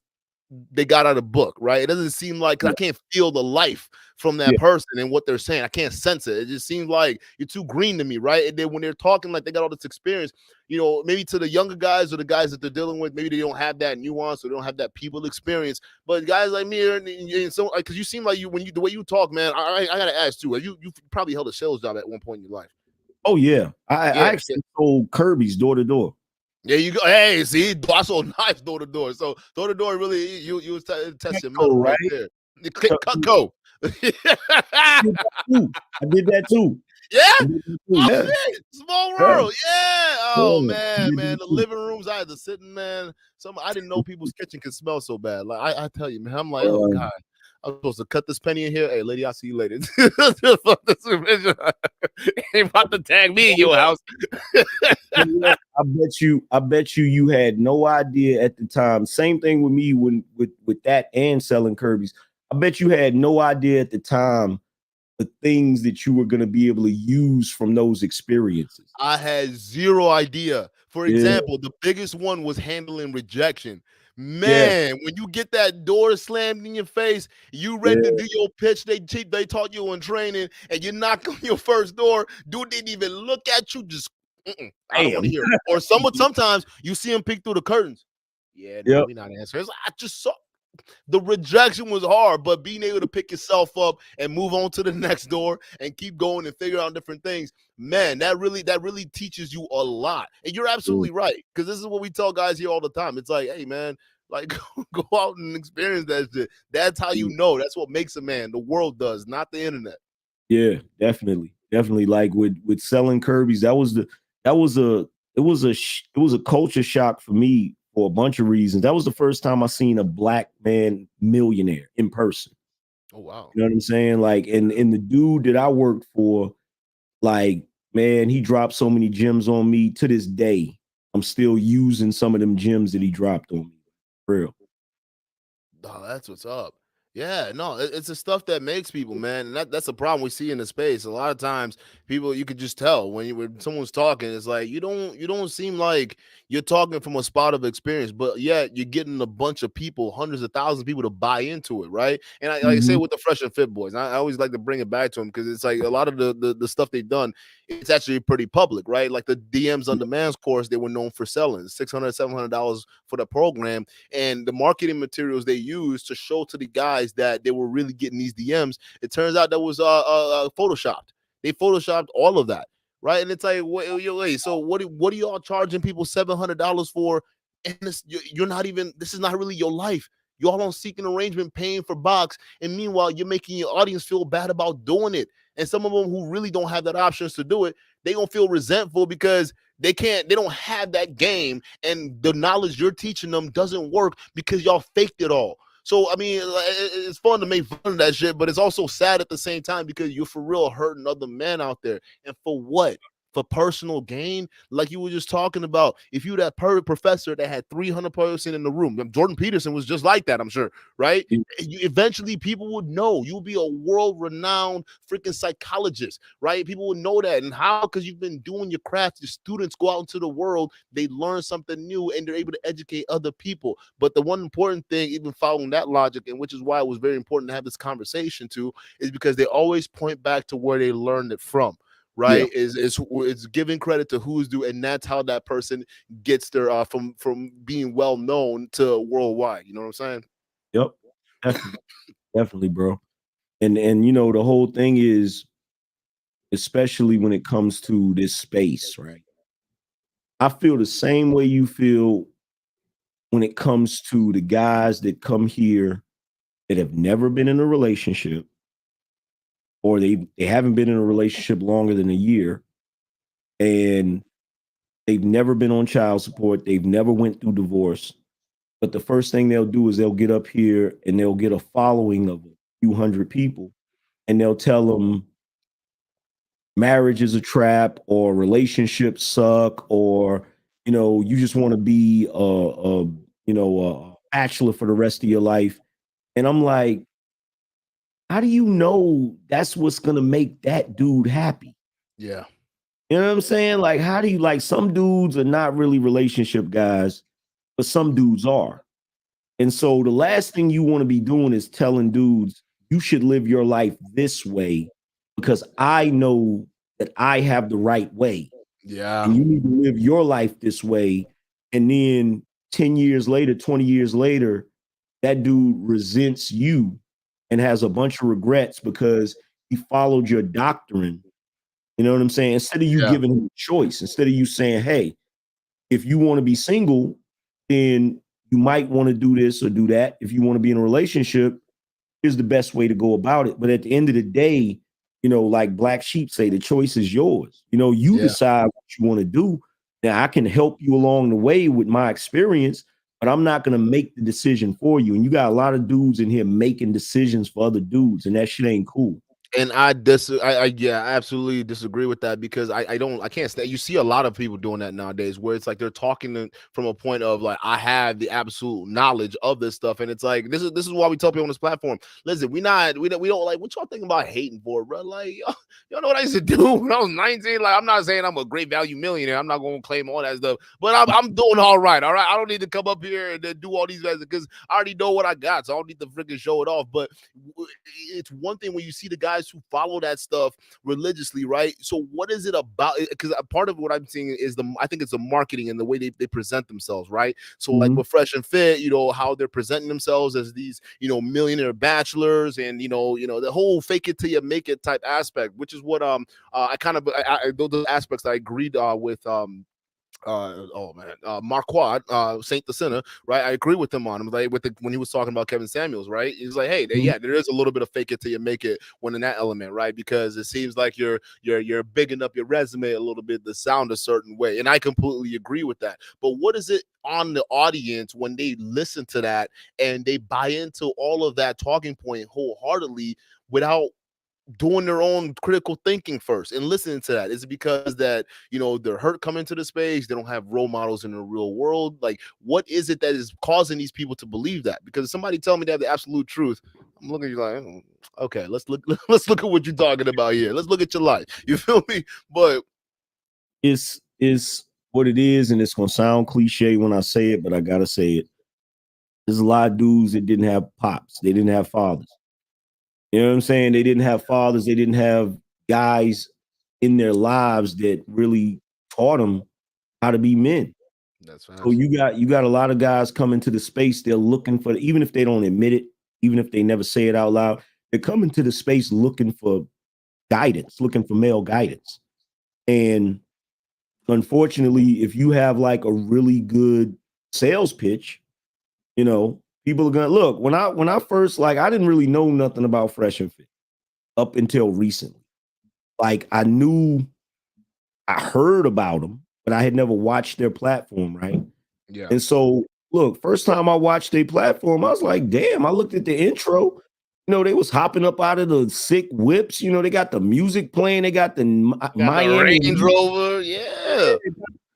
they got out of book, right? It doesn't seem like, 'cause I can't feel the life from that Yeah. person and what they're saying. I can't sense it. It just seems like you're too green to me, right? And then when they're talking like they got all this experience, maybe to the younger guys or the guys that they're dealing with, maybe they don't have that nuance or they don't have that people experience. But guys like me, and so, because you seem like the way you talk, man, I gotta ask too. You probably held a sales job at one point in your life. Oh yeah. I Yeah. actually sold Kirby's door to door. There you go. Hey, see, I sold knives door to door. So door to door, really, you was test your metal right there. The Cutco. I did that too. Yeah. I did that too. Oh Yeah. shit. Small Yeah. world. Yeah. Oh Yeah. man. The living rooms, I had to sit in, man. I didn't know people's kitchen could smell so bad. Like I tell you, man, I'm like, oh God. I'm supposed to cut this penny in here. Hey, lady, I'll see you later. Ain't about to tag me in your house. I bet you had no idea at the time. Same thing with me with that and selling Kirby's. I bet you had no idea at the time the things that you were going to be able to use from those experiences. I had zero idea. For example, the biggest one was handling rejection. Man, when you get that door slammed in your face, you ready to do your pitch they taught you in training, and you knock on your first door, dude didn't even look at you, just I don't want to hear it. Or sometimes you see him peek through the curtains. Yeah, no, we're not answering. I just saw the rejection was hard, but being able to pick yourself up and move on to the next door and keep going and figure out different things, man, that really teaches you a lot. And you're absolutely right, because this is what we tell guys here all the time. It's like, hey man, like go out and experience that shit. That's how you know. That's what makes a man. The world does, not the internet. Yeah, definitely. Like with selling Kirby's, that was it was a culture shock for me for a bunch of reasons. That was the first time I seen a black man millionaire in person. Oh wow. You know what I'm saying? Like, and the dude that I worked for, like, man, he dropped so many gems on me to this day. I'm still using some of them gems that he dropped on me. For real. Oh, that's what's up. Yeah, no, it's the stuff that makes people, man, and that's a problem we see in the space. A lot of times, people you could just tell when someone's talking. It's like you don't seem like you're talking from a spot of experience, but yet you're getting a bunch of people, hundreds of thousands of people to buy into it, right? And like I say Mhm. with the Fresh and Fit boys, I always like to bring it back to them because it's like a lot of the stuff they've done. It's actually pretty public, right? Like the DMs on Demand's course, they were known for selling $600, $700 for the program, and the marketing materials they used to show to the guys that they were really getting these DMs. It turns out that was photoshopped. They photoshopped all of that, right? And it's like, wait, so what are y'all charging people $700 for? And you're not even. This is not really your life. Y'all on seeking arrangement, paying for box, and meanwhile you're making your audience feel bad about doing it. And some of them who really don't have that options to do it, they gonna feel resentful because they don't have that game, and the knowledge you're teaching them doesn't work because y'all faked it all. So I mean, it's fun to make fun of that shit, but it's also sad at the same time because you're for real hurting other men out there. And for what? For personal gain, like you were just talking about. If you that professor that had 300 person in the room, Jordan Peterson was just like that, I'm sure, right? Eventually people would know. You'll be a world-renowned freaking psychologist, right? People would know that. And how? Because you've been doing your craft. Your students go out into the world, they learn something new, and they're able to educate other people. But the one important thing, even following that logic, and which is why it was very important to have this conversation too, is because they always point back to where they learned it from. Yeah. Right, is giving credit to who's due, and that's how that person gets their from being well known to worldwide. You know what I'm saying? Yep. Definitely. Definitely, bro. And you know, the whole thing is, especially when it comes to this space, right? I feel the same way you feel when it comes to the guys that come here that have never been in a relationship, or they haven't been in a relationship longer than a year, and they've never been on child support, they've never went through divorce. But the first thing they'll do is they'll get up here and they'll get a following of a few hundred people, and they'll tell them marriage is a trap, or relationships suck, or you know, you just want to be a bachelor for the rest of your life. And I'm like, how do you know that's what's gonna make that dude happy? Yeah, You know what I'm saying? Like, how do you, like, some dudes are not really relationship guys, but some dudes are. And so the last thing you want to be doing is telling dudes you should live your life this way because I know that I have the right way, yeah, and you need to live your life this way. And then 10 years later, 20 years later, that dude resents you and has a bunch of regrets because he followed your doctrine. You know what I'm saying? Instead of you yeah, giving him a choice, instead of you saying, hey, if you want to be single, then you might want to do this or do that. If you want to be in a relationship, here's the best way to go about it. But at the end of the day, you know, like Black Sheep say, the choice is yours. You know, you yeah. decide what you want to do. Now, I can help you along the way with my experience, but I'm not going to make the decision for you. And you got a lot of dudes in here making decisions for other dudes, and that shit ain't cool. And yeah, I absolutely disagree with that because I can't stand. You see a lot of people doing that nowadays, where it's like they're talking from a point of like I have the absolute knowledge of this stuff, and it's like this is why we tell people on this platform. Listen, we don't like what y'all think about hating for, bro. Like y'all know what I used to do when I was 19. Like I'm not saying I'm a great value millionaire. I'm not going to claim all that stuff, but I'm doing all right. All right, I don't need to come up here and then do all these guys because I already know what I got, so I don't need to freaking show it off. But it's one thing when you see the guys who follow that stuff religiously, right? So what is it about? Because part of what I'm seeing is I think it's the marketing and the way they present themselves, right? So like Mhm. with Fresh and Fit, you know, how they're presenting themselves as these, you know, millionaire bachelors and the whole fake it till you make it type aspect, which is what I kind of those aspects I agreed with oh man, Marquardt, Saint the Sinner, right? I agree with him on him, like when he was talking about Kevin Samuels, right? He's like, hey, Mhm. yeah, there is a little bit of fake it till you make it when in that element, right? Because it seems like you're bigging up your resume a little bit to sound a certain way, and I completely agree with that. But what is it on the audience when they listen to that and they buy into all of that talking point wholeheartedly without doing their own critical thinking first and listening to that? Is it because that they're hurt coming to the space, they don't have role models in the real world? Like, what is it that is causing these people to believe that? Because if somebody tell me they have the absolute truth, I'm looking at you like, okay, let's look let's look at what you're talking about here, let's look at your life, you feel me? But It's what it is, and it's gonna sound cliche when I say it, but I gotta say it. There's a lot of dudes that didn't have pops, they didn't have fathers. You know what I'm saying? They didn't have fathers, they didn't have guys in their lives that really taught them how to be men. that's So fast. you got a lot of guys coming to the space. They're looking for, even if they don't admit it, even if they never say it out loud, they're coming to the space looking for guidance, looking for male guidance. And unfortunately, if you have like a really good sales pitch, people are gonna look. When I first, like, I didn't really know nothing about Fresh and Fit up until recently. Like, I heard about them, but I had never watched their platform, right? Yeah. And so, look, first time I watched their platform, I was like, damn, I looked at the intro. They was hopping up out of the sick whips. They got the music playing. They got the Got the Miami Range Rover, yeah.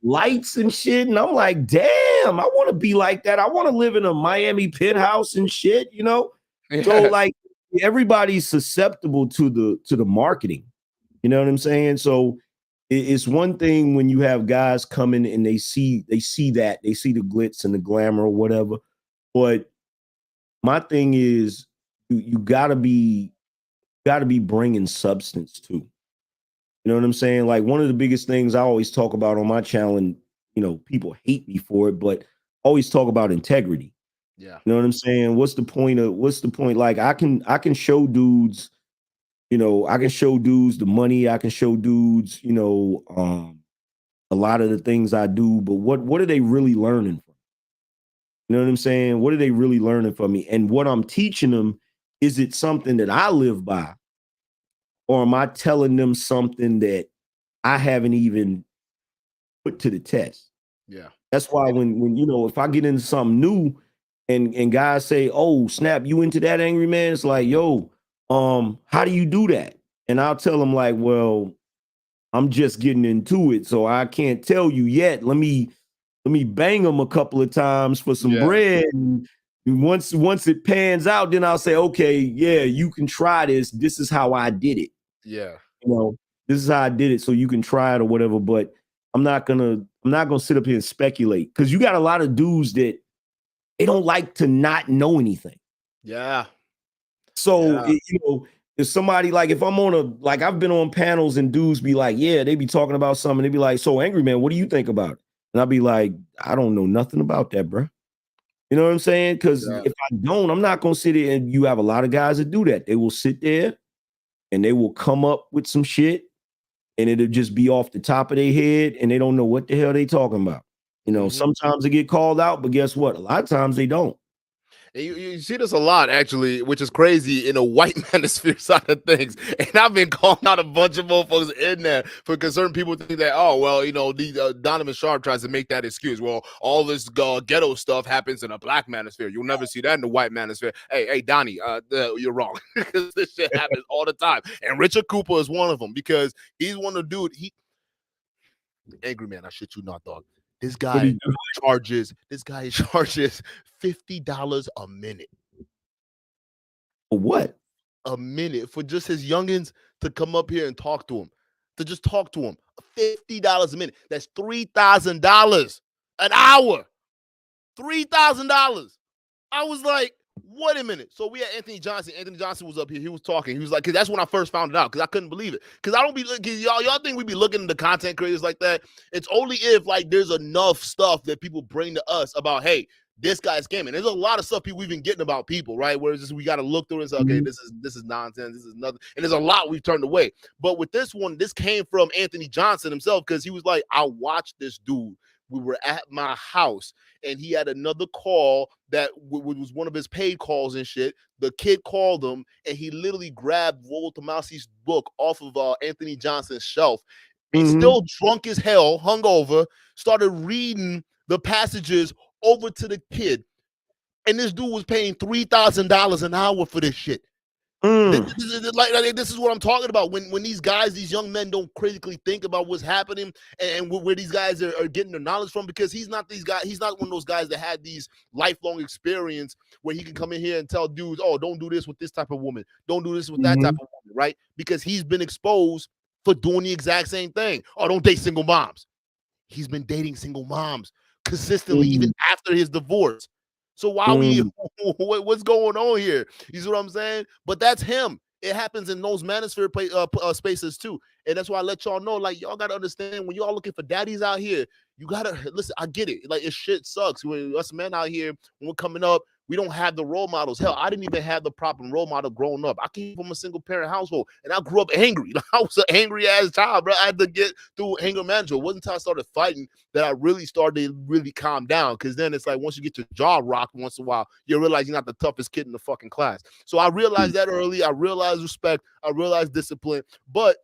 lights and shit. And I'm like, damn, I want to be like that. I want to live in a Miami penthouse and shit. So, Yeah. like, everybody's susceptible to the marketing. You know what I'm saying? So it's one thing when you have guys coming and they see the glitz and the glamour or whatever. But my thing is, you gotta be bringing substance too. You know what I'm saying? Like, one of the biggest things I always talk about on my channel, and people hate me for it, but I always talk about integrity. Yeah. You know what I'm saying? What's the point? Like, I can show dudes, the money, I can show dudes, a lot of the things I do, but what are they really learning from? You know what I'm saying? What are they really learning from me? And what I'm teaching them, is it something that I live by, or am I telling them something that I haven't even put to the test? Yeah. That's why when if I get into something new, and guys say, "Oh, snap, you into that, Angry Man?" It's like, "Yo, how do you do that?" And I'll tell them like, "Well, I'm just getting into it, so I can't tell you yet. Let me bang them a couple of times for some Yeah. bread. And once it pans out, then I'll say, okay, yeah, you can try this. This is how I did it. Yeah. You know, this is how I did it, so you can try it or whatever. But I'm not gonna sit up here and speculate, because you got a lot of dudes that they don't like to not know anything. Yeah. So Yeah. if somebody, like, if I'm on like, I've been on panels and dudes be like, yeah, they be talking about something. They be like, so, Angry Man, what do you think about it? And I'll be like, I don't know nothing about that, bro. You know what I'm saying? Because Yeah. if I don't, I'm not gonna sit there. And you have a lot of guys that do that. They will sit there and they will come up with some shit, and it'll just be off the top of their head, and they don't know what the hell they talking about. Mhm. Sometimes they get called out, but guess what? A lot of times they don't. And you see this a lot, actually, which is crazy in a white manosphere side of things. And I've been calling out a bunch of motherfuckers in there for certain people think that, oh, well, the Donovan Sharp tries to make that excuse. Well, all this ghetto stuff happens in a black manosphere. You'll never see that in the white manosphere. Hey, Donnie, you're wrong, because this shit happens all the time. And Richard Cooper is one of them, because he's one of the dude. Angry Man, I shit you not, dog. This What do guy you do? charges $50 a minute. For what? A minute for just his youngins to come up here and talk to him. To just talk to him. $50 a minute. That's $3,000 an hour. $3,000. I was like, wait a minute. So we had Anthony Johnson. Anthony Johnson was up here. He was talking. He was like, because that's when I first found it out, because I couldn't believe it. Because I don't be looking, y'all think we be looking into content creators like that. It's only if, like, there's enough stuff that people bring to us about, hey, this guy's scamming. There's a lot of stuff we've been getting about people, right? Where it's just we got to look through and say, okay, Mhm. this is nonsense. This is nothing. And there's a lot we've turned away. But with this one, this came from Anthony Johnson himself, because he was like, I watched this dude We were at my house, and he had another call that was one of his paid calls and shit. The kid called him, and he literally grabbed Rollo Tomasi's book off of Anthony Johnson's shelf, and Mm-hmm. still drunk as hell, hungover, started reading the passages over to the kid. And this dude was paying $3,000 an hour for this shit. This is what I'm talking about. When these guys, these young men, don't critically think about what's happening and where these guys are getting their knowledge from, because he's not these guys. He's not one of those guys that had these lifelong experience where he can come in here and tell dudes, "Oh, don't do this with this type of woman. Don't do this with that type of woman," right? Because he's been exposed for doing the exact same thing. Oh, don't date single moms. He's been dating single moms consistently, even after his divorce. So why we what's going on here? You see what I'm saying? But that's him. It happens in those Manosphere spaces too. And that's why I let y'all know, like, y'all got to understand, when y'all looking for daddies out here, you got to listen. I get it. Like, it shit sucks. When us men out here, when we're coming up, we don't have the role models. Hell, I didn't even have the proper role model growing up. I came from a single parent household, and I grew up angry. I was an angry ass child, bro. I had to get through anger management. It wasn't until I started fighting that I really started to really calm down. Because then it's like, once you get your jaw rocked once in a while, you realize you're not the toughest kid in the fucking class. So I realized that early. I realized respect. I realized discipline. But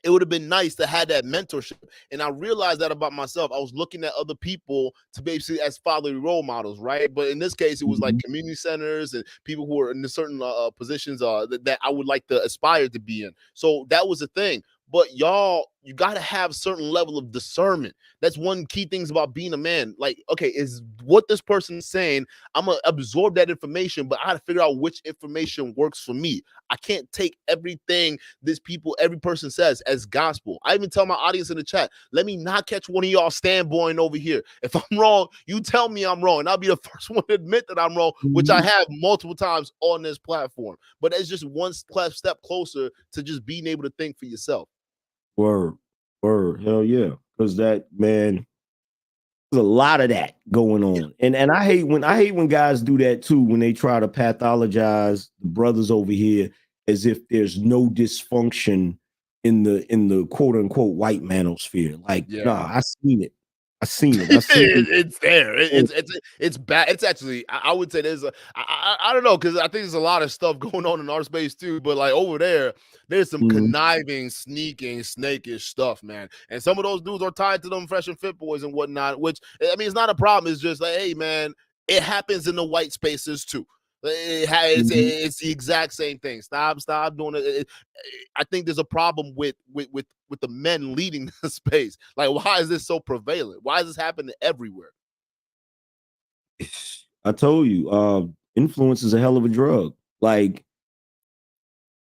it would have been nice to have that mentorship. And I realized that about myself. I was looking at other people to basically as fatherly role models, right? But in this case, it was like community centers and people who are in certain positions that I would like to aspire to be in. So that was the thing. But y'all, you got to have a certain level of discernment. That's one key things about being a man. Like, okay, is what this person is saying, I'm going to absorb that information, but I got to figure out which information works for me. I can't take everything every person says as gospel. I even tell my audience in the chat, let me not catch one of y'all standboying over here. If I'm wrong, you tell me I'm wrong, and I'll be the first one to admit that I'm wrong, which I have multiple times on this platform. But it's just one step closer to just being able to think for yourself. Word, hell yeah, because that, man, there's a lot of that going on, and I hate when guys do that too, when they try to pathologize the brothers over here as if there's no dysfunction in the quote unquote white manosphere. Like, nah, I seen it. It's there. It's bad. It's actually, I would say there's I don't know, because I think there's a lot of stuff going on in our space too. But like over there's some conniving, sneaking, snakish stuff, man. And some of those dudes are tied to them Fresh and Fit boys and whatnot. Which, I mean, it's not a problem. It's just like, hey, man, it happens in the white spaces too. It's the exact same thing. Stop doing it. I think there's a problem with the men leading the space. Like, why is this so prevalent? Why is this happening everywhere? I told you, influence is a hell of a drug. Like,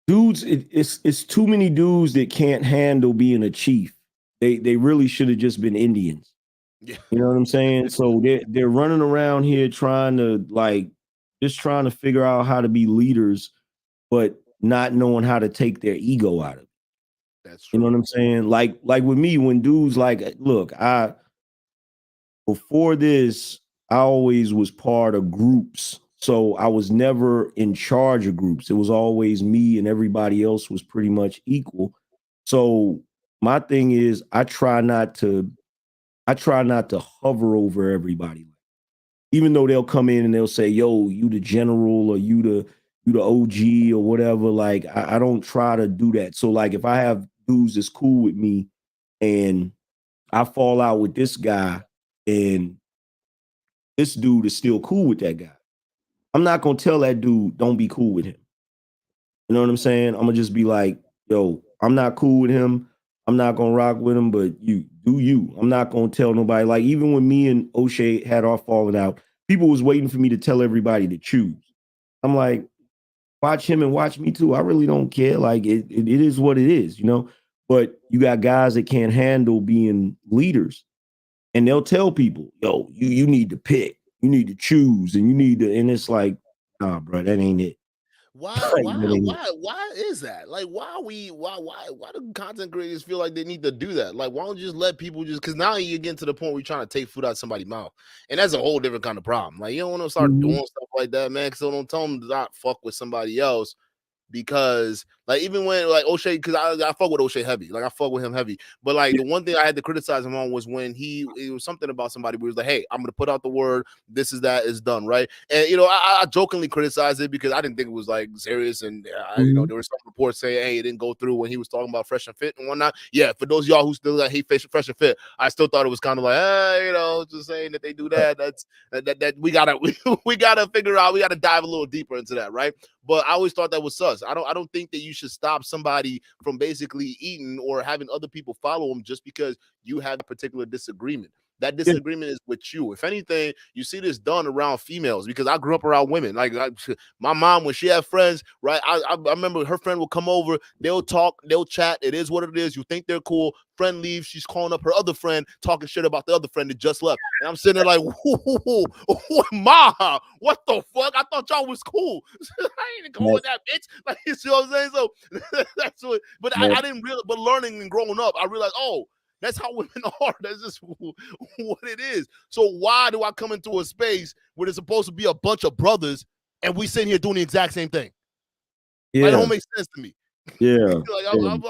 dudes, it's too many dudes that can't handle being a chief. They really should have just been Indians. Yeah. You know what I'm saying? So they're running around here trying to figure out how to be leaders, but not knowing how to take their ego out of it. That's true. You know what I'm saying? Like with me, when dudes like, look, before this, I always was part of groups. So I was never in charge of groups. It was always me, and everybody else was pretty much equal. So my thing is, I try not to hover over everybody. Even though they'll come in and they'll say, yo, you the general, or you the OG or whatever. Like, I don't try to do that. So like, if I have dudes that's cool with me and I fall out with this guy and this dude is still cool with that guy, I'm not gonna tell that dude don't be cool with him. You know what I'm saying? I'm gonna just be like, yo, I'm not cool with him. I'm not gonna rock with him, but you do you. I'm not gonna tell nobody. Like, even when me and O'Shea had our falling out, people was waiting for me to tell everybody to choose. I'm like, watch him and watch me too. I really don't care. Like, it is what it is, you know. But you got guys that can't handle being leaders, and they'll tell people, yo, you need to pick, you need to choose, and you need to. And it's like, nah, bro, that ain't it. Why is that? Like, why do content creators feel like they need to do that? Like, why don't you just let people just, because now you're getting to the point where you're trying to take food out of somebody's mouth, and that's a whole different kind of problem. Like, you don't want to start doing stuff like that, man, because don't tell them to not fuck with somebody else because like even when like O'Shea, because I fuck with O'Shea heavy, like I fuck with him heavy. But like the one thing I had to criticize him on was when it was something about somebody where he was like, hey, I'm gonna put out the word, this is that is done, right? And I jokingly criticized it because I didn't think it was like serious, and there were some reports saying, hey, it didn't go through when he was talking about Fresh and Fit and whatnot. Yeah, for those of y'all who still like hate Fresh and Fit, I still thought it was kind of like, just saying that they do that. That's that we gotta we gotta figure out, we gotta dive a little deeper into that, right? But I always thought that was sus. I don't think that you should stop somebody from basically eating or having other people follow them just because you have a particular disagreement. That disagreement is with you. If anything, you see this done around females because I grew up around women. Like my mom, when she had friends, right? I remember her friend will come over, they'll talk, they'll chat. It is what it is. You think they're cool. Friend leaves, she's calling up her other friend, talking shit about the other friend that just left. And I'm sitting there like, ma, what the fuck? I thought y'all was cool. I ain't going with that bitch. Like, you see what I'm saying? So that's what, but I didn't realize, but learning and growing up, I realized, oh, that's how women are. That's just what it is. So why do I come into a space where there's supposed to be a bunch of brothers and we sitting here doing the exact same thing? Yeah, like, it don't make sense to me. Yeah, I'm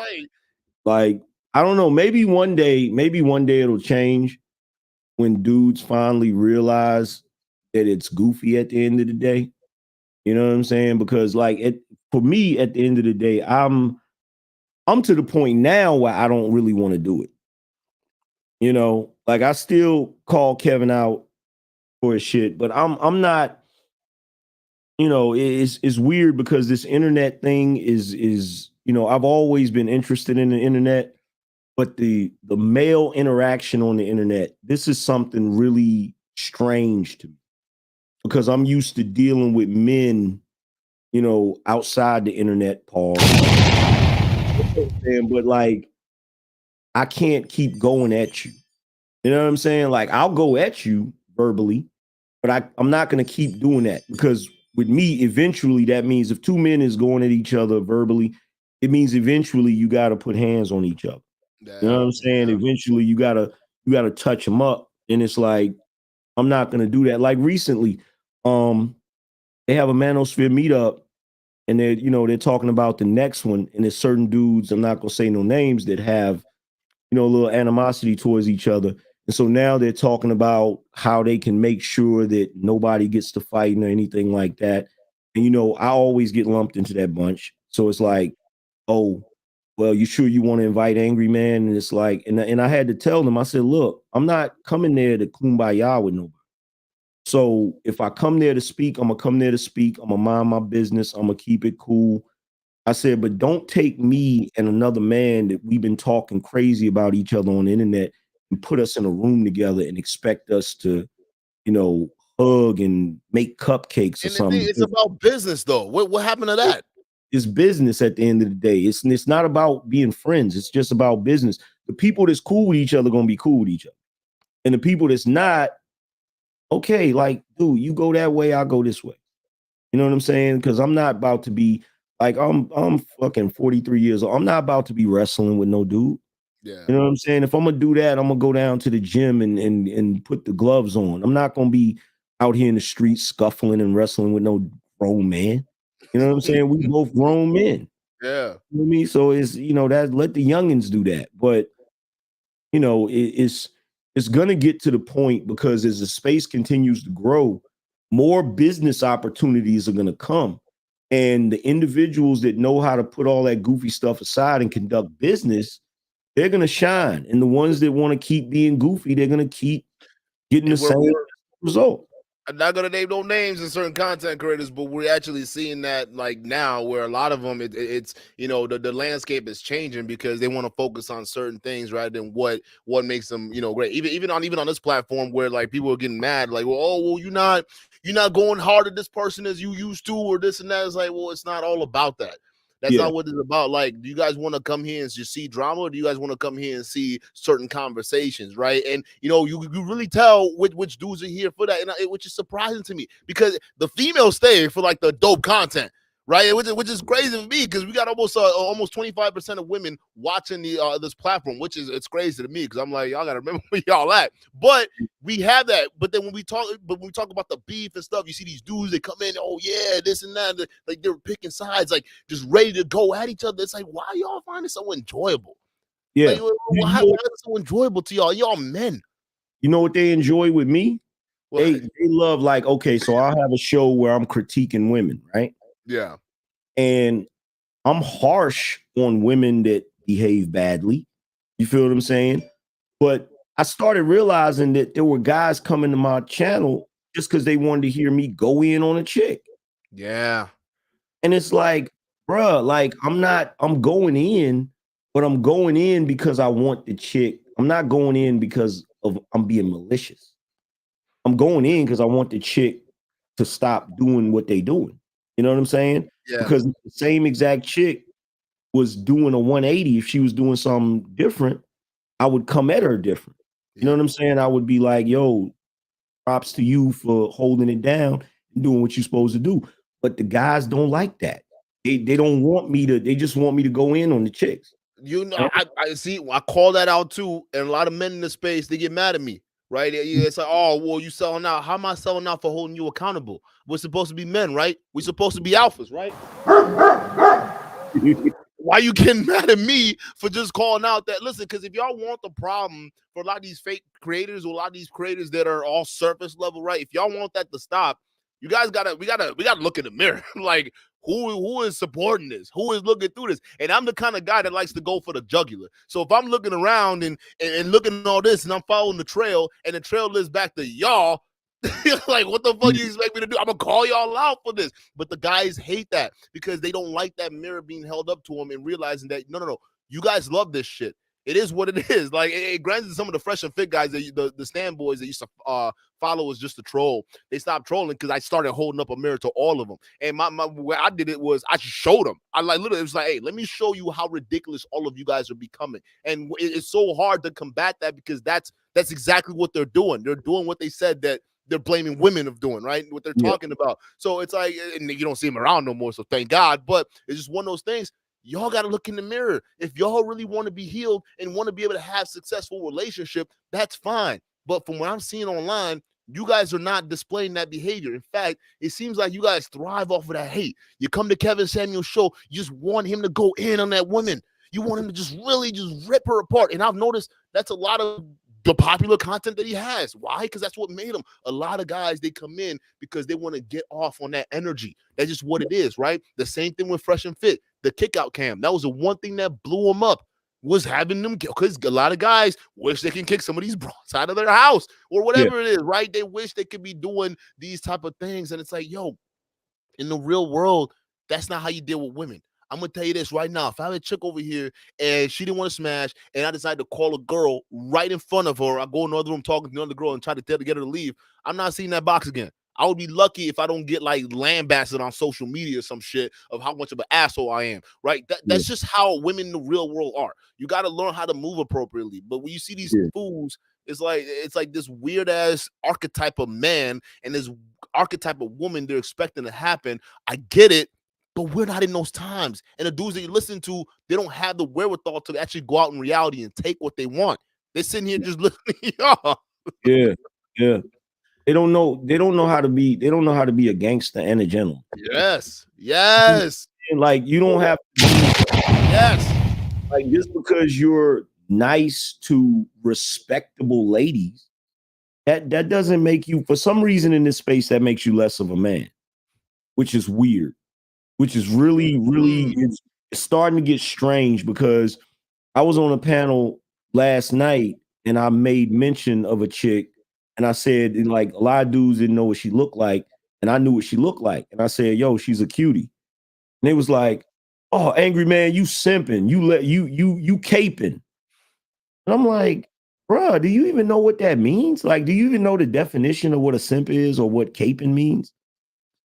like I don't know. Maybe one day it'll change when dudes finally realize that it's goofy at the end of the day. You know what I'm saying? Because like for me, at the end of the day, I'm to the point now where I don't really want to do it. Like I still call Kevin out for his shit, but I'm not. It's weird because this internet thing is I've always been interested in the internet, but the male interaction on the internet, this is something really strange to me because I'm used to dealing with men, outside the internet, Paul. But like, I can't keep going at you. You know what I'm saying? Like, I'll go at you verbally, but I'm not going to keep doing that because with me, eventually, that means if two men is going at each other verbally, it means eventually you got to put hands on each other. You know what I'm saying? Yeah. Eventually, you gotta touch them up, and it's like I'm not gonna do that. Like recently, they have a Manosphere meetup, and they're talking about the next one, and there's certain dudes, I'm not gonna say no names, that have a little animosity towards each other. And so now they're talking about how they can make sure that nobody gets to fighting or anything like that. And I always get lumped into that bunch. So it's like, oh, well, you sure you want to invite Angry Man? And it's like, and I had to tell them, I said, look, I'm not coming there to kumbaya with nobody. So if I come there to speak, I'm gonna come there to speak. I'm gonna mind my business. I'm gonna keep it cool. I said, but don't take me and another man that we've been talking crazy about each other on the internet and put us in a room together and expect us to, hug and make cupcakes or something. It's about business, though. What happened to that? It's business at the end of the day. It's not about being friends. It's just about business. The people that's cool with each other are gonna be cool with each other, and the people that's not, okay, like, dude, you go that way, I'll go this way. You know what I'm saying? Because I'm not about to be like I'm fucking 43 years old. I'm not about to be wrestling with no dude. Yeah. You know what I'm saying? If I'm gonna do that, I'm gonna go down to the gym and put the gloves on. I'm not gonna be out here in the streets scuffling and wrestling with no grown man. You know what I'm saying? We both grown men. Yeah. You know what I mean? So it's that let the youngins do that. But it's gonna get to the point because as the space continues to grow, more business opportunities are gonna come. And the individuals that know how to put all that goofy stuff aside and conduct business, they're gonna shine. And the ones that want to keep being goofy, they're gonna keep getting the same result. I'm not gonna name no names in certain content creators, but we're actually seeing that like now, where a lot of them, it's the landscape is changing because they want to focus on certain things rather than what makes them great. Even on this platform where like people are getting mad, like, well, you're not going hard at this person as you used to, or this and that. It's like, well, it's not all about that. That's not what it's about. Like, do you guys want to come here and just see drama, or do you guys want to come here and see certain conversations, right? And you really tell which dudes are here for that, and which is surprising to me because the females stay for like the dope content, right? Which is crazy to me because we got almost 25% of women watching the this platform, which is it's crazy to me because I'm like, y'all gotta remember where y'all at. But we have that. But then when we talk about the beef and stuff, you see these dudes that come in, oh yeah, this and that, like they're picking sides, like just ready to go at each other. It's like, why y'all find it so enjoyable? Yeah. Like, why is it so enjoyable to y'all? Y'all men. You know what they enjoy with me? Well, They love, like, okay, so I'll have a show where I'm critiquing women, right? yeah. And I'm harsh on women that behave badly. You feel what I'm saying? But I started realizing that there were guys coming to my channel just because they wanted to hear me go in on a chick. Yeah. And it's like, bruh, like I'm going in, but I'm going in because I want the chick. I'm not going in because of I'm being malicious. I'm going in because I want the chick to stop doing what they doing. You know what I'm saying? Yeah. Because the same exact chick was doing a 180. If she was doing something different, I would come at her different. You know what I'm saying? I would be like, yo, props to you for holding it down and doing what you're supposed to do. But the guys don't like that. They don't want me to, they just want me to go in on the chicks. You know, I see. I call that out too, and a lot of men in the space they get mad at me, right? It's like, oh, well, you selling out. How am I selling out for holding you accountable? We're supposed to be men, right? We're supposed to be alphas, right? Why you getting mad at me for just calling out that? Listen, because if y'all want the problem for a lot of these fake creators or a lot of these creators that are all surface level, right? If y'all want that to stop, you guys we gotta look in the mirror. Like, who is supporting this? Who is looking through this? And I'm the kind of guy that likes to go for the jugular. So if I'm looking around and looking at all this and I'm following the trail and the trail leads back to y'all, like, what the fuck do you expect me to do? I'm gonna call y'all out for this. But the guys hate that because they don't like that mirror being held up to them and realizing that no, you guys love this shit. It is what it is. Like, granted, some of the fresh and fit guys, the stand boys that used to follow us just to troll, they stopped trolling because I started holding up a mirror to all of them. And my where I did it was I showed them. I like literally it was like, hey, let me show you how ridiculous all of you guys are becoming. And it's so hard to combat that because that's exactly what they're doing. They're doing what they said that they're blaming women of doing, right? What they're talking about. So it's like, and you don't see them around no more, so thank God. But it's just one of those things. Y'all got to look in the mirror. If y'all really want to be healed and want to be able to have successful relationship, that's fine. But from what I'm seeing online, you guys are not displaying that behavior. In fact, it seems like you guys thrive off of that hate. You come to Kevin Samuel's show, you just want him to go in on that woman. You want him to just really just rip her apart. And I've noticed that's a lot of the popular content that he has. Why? Because that's what made him. A lot of guys, they come in because they want to get off on that energy. That's just what it is, right? The same thing with Fresh and Fit, the kick out cam. That was the one thing that blew him up, was having them, because a lot of guys wish they can kick some of these bros out of their house or whatever it is, right? They wish they could be doing these type of things. And it's like, yo, in the real world, that's not how you deal with women. I'm gonna tell you this right now. If I had a chick over here and she didn't want to smash, and I decided to call a girl right in front of her, I go in the other room talking to the other girl and try to tell her to get her to leave, I'm not seeing that box again. I would be lucky if I don't get like lambasted on social media or some shit of how much of an asshole I am, right? That's just how women in the real world are. You got to learn how to move appropriately. But when you see these fools, it's like this weird ass archetype of man and this archetype of woman they're expecting to happen. I get it, but we're not in those times. And the dudes that you listen to, they don't have the wherewithal to actually go out in reality and take what they want. They're sitting here just listening to y'all. Yeah. They don't know how to be, they don't know how to be a gangster and a gentleman. Yes. And like, you don't have to be, like, just because you're nice to respectable ladies, that doesn't make you, for some reason in this space, that makes you less of a man, which is weird, which is really, it's starting to get strange, because I was on a panel last night and I made mention of a chick, and I said, like, a lot of dudes didn't know what she looked like, and I knew what she looked like. And I said, yo, she's a cutie. And they was like, oh, angry man, you simping, you caping. And I'm like, bruh, do you even know what that means? Like, do you even know the definition of what a simp is or what caping means?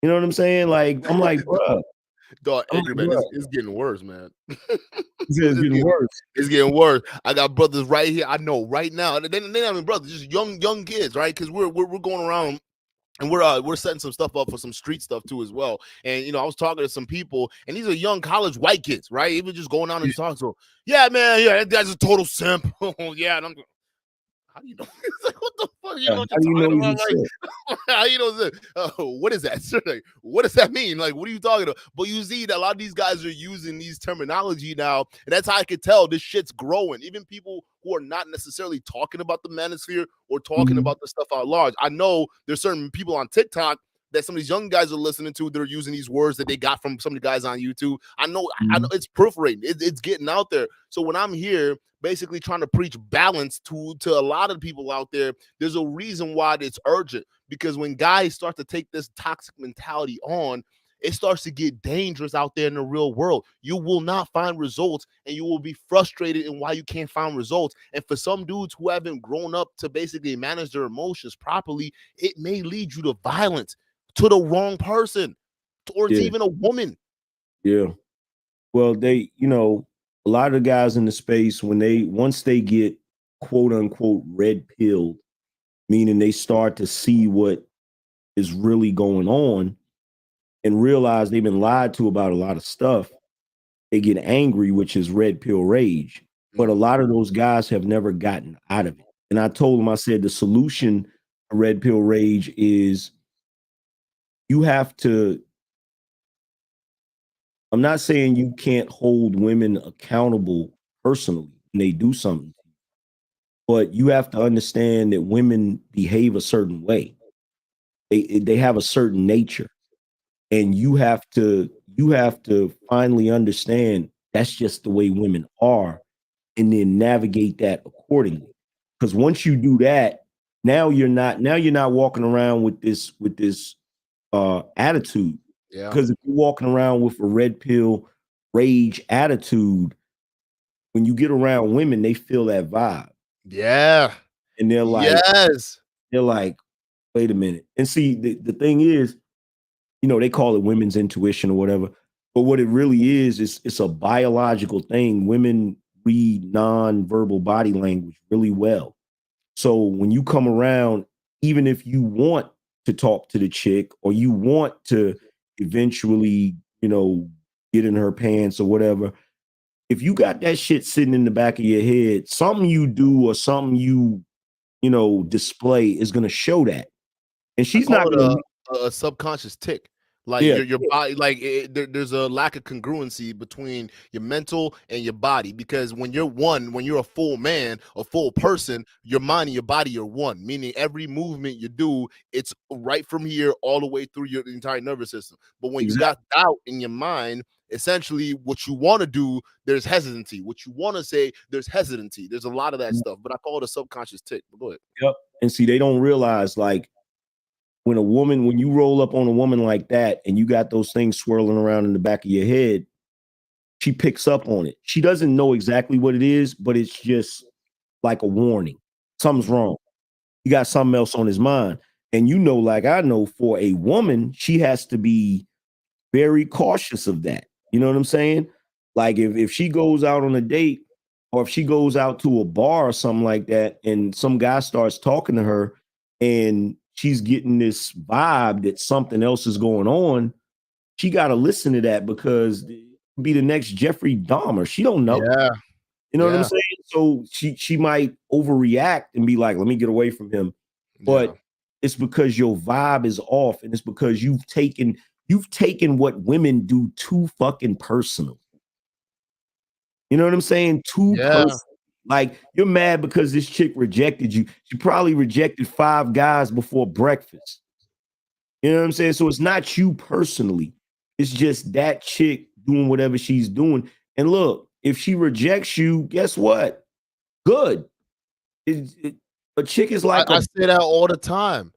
You know what I'm saying? Like, I'm like, bruh. Dog, angry man, it's getting worse, man. It's getting worse. It's getting worse. I got brothers right here. I know right now. They're not even brothers, just young kids, right? Because we're going around and we're setting some stuff up for some street stuff too as well. And I was talking to some people, and these are young college white kids, right? Even just going on and talking to them. Yeah, man, yeah, that guy's a total simp. Yeah, and I'm going, how do you know? It's like, what the fuck? You Yeah. know what How do you you're know talking he's a about? simp? Like, how you know this? What is that? Like, what does that mean? Like, what are you talking about? But you see that a lot of these guys are using these terminology now, and that's how I could tell this shit's growing. Even people who are not necessarily talking about the manosphere or talking Mhm. about the stuff out large. I know there's certain people on TikTok that some of these young guys are listening to. They're using these words that they got from some of the guys on YouTube. I know Mhm. it's proliferating. It's getting out there. So when I'm here basically trying to preach balance to a lot of people out there, there's a reason why it's urgent, because when guys start to take this toxic mentality on, it starts to get dangerous out there in the real world. You will not find results, and you will be frustrated in why you can't find results. And for some dudes who haven't grown up to basically manage their emotions properly, it may lead you to violence, to the wrong person, or it's Yeah. even a woman. Yeah. Well, a lot of the guys in the space, once they get quote unquote red pilled, meaning they start to see what is really going on and realize they've been lied to about a lot of stuff, they get angry, which is red pill rage. But a lot of those guys have never gotten out of it. And I told them, I said, the solution to red pill rage is you have to, I'm not saying you can't hold women accountable personally when they do something, but you have to understand that women behave a certain way. They have a certain nature, and you have to finally understand that's just the way women are, and then navigate that accordingly. Because once you do that, now you're not walking around with this attitude. Yeah. Because if you're walking around with a red pill rage attitude, when you get around women, they feel that vibe, Yeah. and Yes. they're like, wait a minute. And see, the thing is, they call it women's intuition or whatever. But what it really is it's a biological thing. Women read non-verbal body language really well. So when you come around, even if you want to talk to the chick or you want to eventually, get in her pants or whatever, if you got that shit sitting in the back of your head, something you do or something you display is going to show that. And I she's call not it going to, a subconscious tick. Like yeah, your body, like there's a lack of congruency between your mental and your body, because when you're a full man, a full person, your mind and your body are one. Meaning every movement you do, it's right from here all the way through your entire nervous system. But when you got exactly. doubt in your mind, essentially what you want to do, there's hesitancy. What you want to say, there's hesitancy. There's a lot of that stuff. But I call it a subconscious tick. But go ahead. Yep. And see, they don't realize, like, when you roll up on a woman like that and you got those things swirling around in the back of your head, she picks up on it. She doesn't know exactly what it is, but it's just like a warning. Something's Mhm. wrong. He got something else on his mind. And like I know, for a woman, she has to be very cautious of that. You know what I'm saying? Like if she goes out on a date or if she goes out to a bar or something like that, and some guy starts talking to her and she's getting this vibe that something else is going on, she got to listen to that, because it could be the next Jeffrey Dahmer. She don't know. Yeah. You know what I'm Yeah. saying? So she might overreact and be like, "Let me get away from him." Yeah. But it's because your vibe is off, and it's because you've taken what women do too fucking personal. You know what I'm saying? Too Yeah. personal. Like, you're mad because this chick rejected you. She probably rejected 5 guys before breakfast. You know what I'm saying? So it's not you personally. It's just that chick doing whatever she's doing. And look, if she rejects you, guess what? Good. A chick is like a, I say that all the time.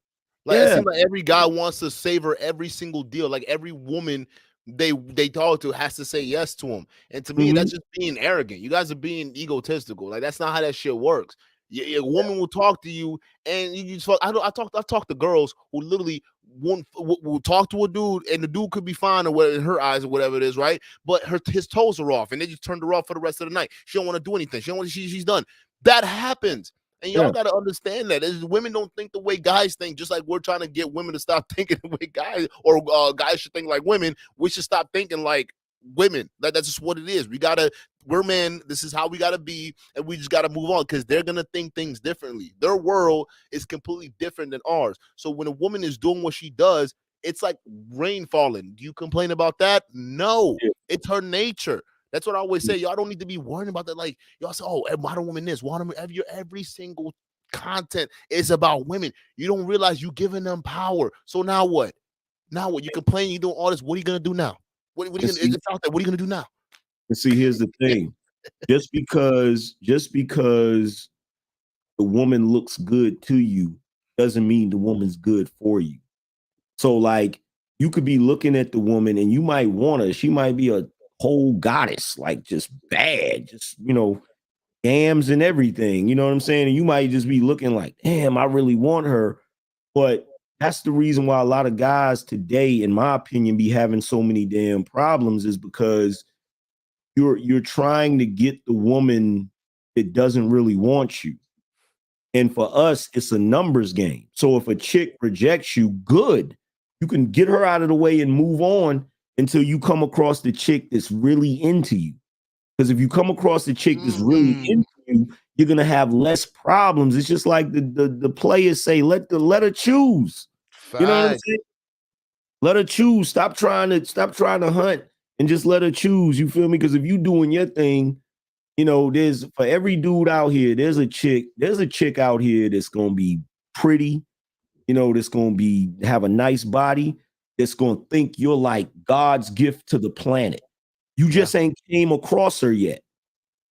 Like, it yeah. seems like every guy wants to savor every single deal. Like every woman they talk to has to say yes to him. And to me, Mhm. that's just being arrogant. You guys are being egotistical. Like that's not how that shit works. A woman will talk to you, and you just I've talked to girls who literally won't will talk to a dude, and the dude could be fine or whatever in her eyes or whatever it is, right? But his toes are off, and they just turned her off for the rest of the night. She don't want to do anything. She don't want she's done. That happens. And Yeah. y'all got to understand that women don't think the way guys think, just like we're trying to get women to stop thinking the way guys, or guys should think like women. We should stop thinking like women. That's just what it is. We're men. This is how we got to be. And we just got to move on, because they're going to think things differently. Their world is completely different than ours. So when a woman is doing what she does, it's like rain falling. Do you complain about that? No, Yeah. it's her nature. That's what I always say. Y'all don't need to be worrying about that. Like, y'all say, oh, modern woman this, modern woman, every single content is about women. You don't realize you giving them power. So now what? Now what? You complain, you doing all this. What are you gonna do now? What are you gonna? It's out there. What are you gonna do now? And see, here's the thing: just because the woman looks good to you doesn't mean the woman's good for you. So, like, you could be looking at the woman and you might want her. She might be a whole goddess, like just bad, just gams and everything. You know what I'm saying? And you might just be looking like, damn, I really want her. But that's the reason why a lot of guys today, in my opinion, be having so many damn problems, is because you're trying to get the woman that doesn't really want you. And for us, it's a numbers game. So if a chick rejects you, good. You can get her out of the way and move on until you come across the chick that's really into you. Because if you come across the chick that's really into you, you're gonna have less problems. It's just like the players say, let her choose. You know what I'm saying? Let her choose. Stop trying to hunt and just let her choose. You feel me? Because if you doing your thing, there's, for every dude out here, there's a chick out here that's gonna be pretty, that's gonna have a nice body, that's gonna think you're like God's gift to the planet. You just ain't came across her yet,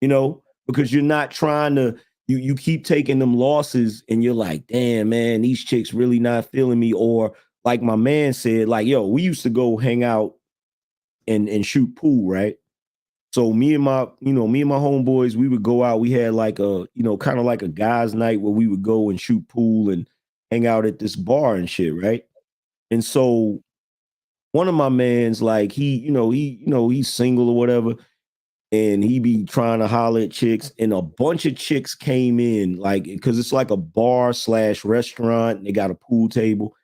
because you're not trying to, you keep taking them losses and you're like, damn, man, these chicks really not feeling me. Or like my man said, like, yo, we used to go hang out and shoot pool, right? So me and my homeboys, we would go out. We had like a, kind of like a guys' night where we would go and shoot pool and hang out at this bar and shit, right? And so one of my mans, like, he's single or whatever, and he be trying to holler at chicks, and a bunch of chicks came in, like, because it's like a bar / restaurant, and they got a pool table.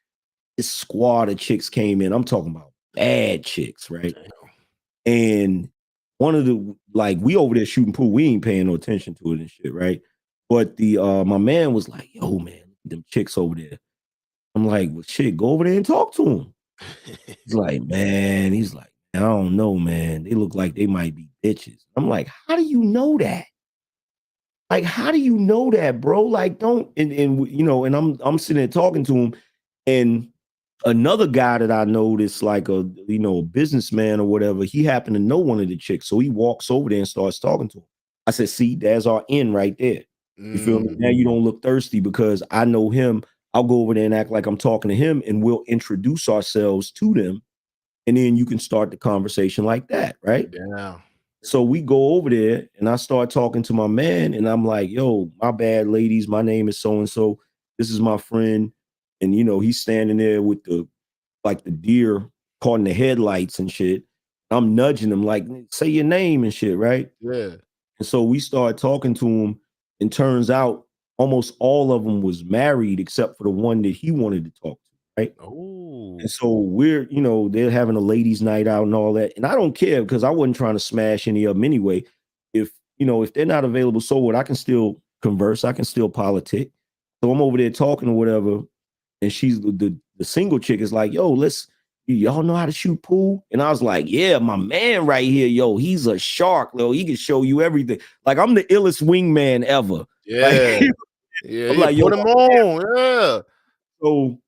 This squad of chicks came in. I'm talking about bad chicks, right? And one of the, like, we over there shooting pool, we ain't paying no attention to it and shit, right? But the my man was like, yo, man, them chicks over there. I'm like, well, shit, go over there and talk to them. He's like, I don't know, man. They look like they might be bitches. I'm like, how do you know that? Like, how do you know that, bro? Like, don't, and I'm sitting there talking to him, and another guy that I know that's like a, businessman or whatever, he happened to know one of the chicks. So he walks over there and starts talking to him. I said, see, there's our end right there. You feel me? Now you don't look thirsty because I know him. I'll go over there and act like I'm talking to him, and we'll introduce ourselves to them. And then you can start the conversation like that, right? Yeah. So we go over there and I start talking to my man, and I'm like, yo, my bad, ladies. My name is so-and-so. This is my friend. And, he's standing there with the deer caught in the headlights and shit. I'm nudging him like, say your name and shit, right? Yeah. And so we started talking to him, and turns out almost all of them was married except for the one that he wanted to talk to, right? Oh. And so they're having a ladies' night out and all that. And I don't care, because I wasn't trying to smash any of them anyway. If they're not available, so what? I can still converse, I can still politic. So I'm over there talking or whatever. And she's the single chick is like, yo, y'all know how to shoot pool? And I was like, yeah, my man right here, yo, he's a shark, yo. He can show you everything. Like, I'm the illest wingman ever. Yeah. Like, Yeah. I'm Yeah. like, yo, Put him on. Yeah. so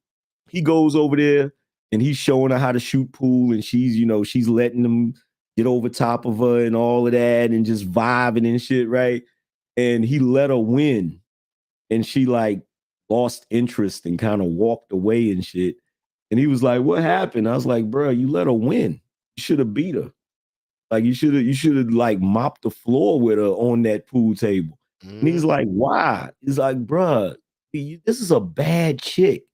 he goes over there and he's showing her how to shoot pool, and she's letting him get over top of her and all of that and just vibing and shit, right? And he let her win, and she like lost interest and kind of walked away and shit. And he was like, what happened? I was like, bro, you let her win. You should have beat her. Like, you should have like mopped the floor with her on that pool table. And he's like, why? He's like, bro, this is a bad chick.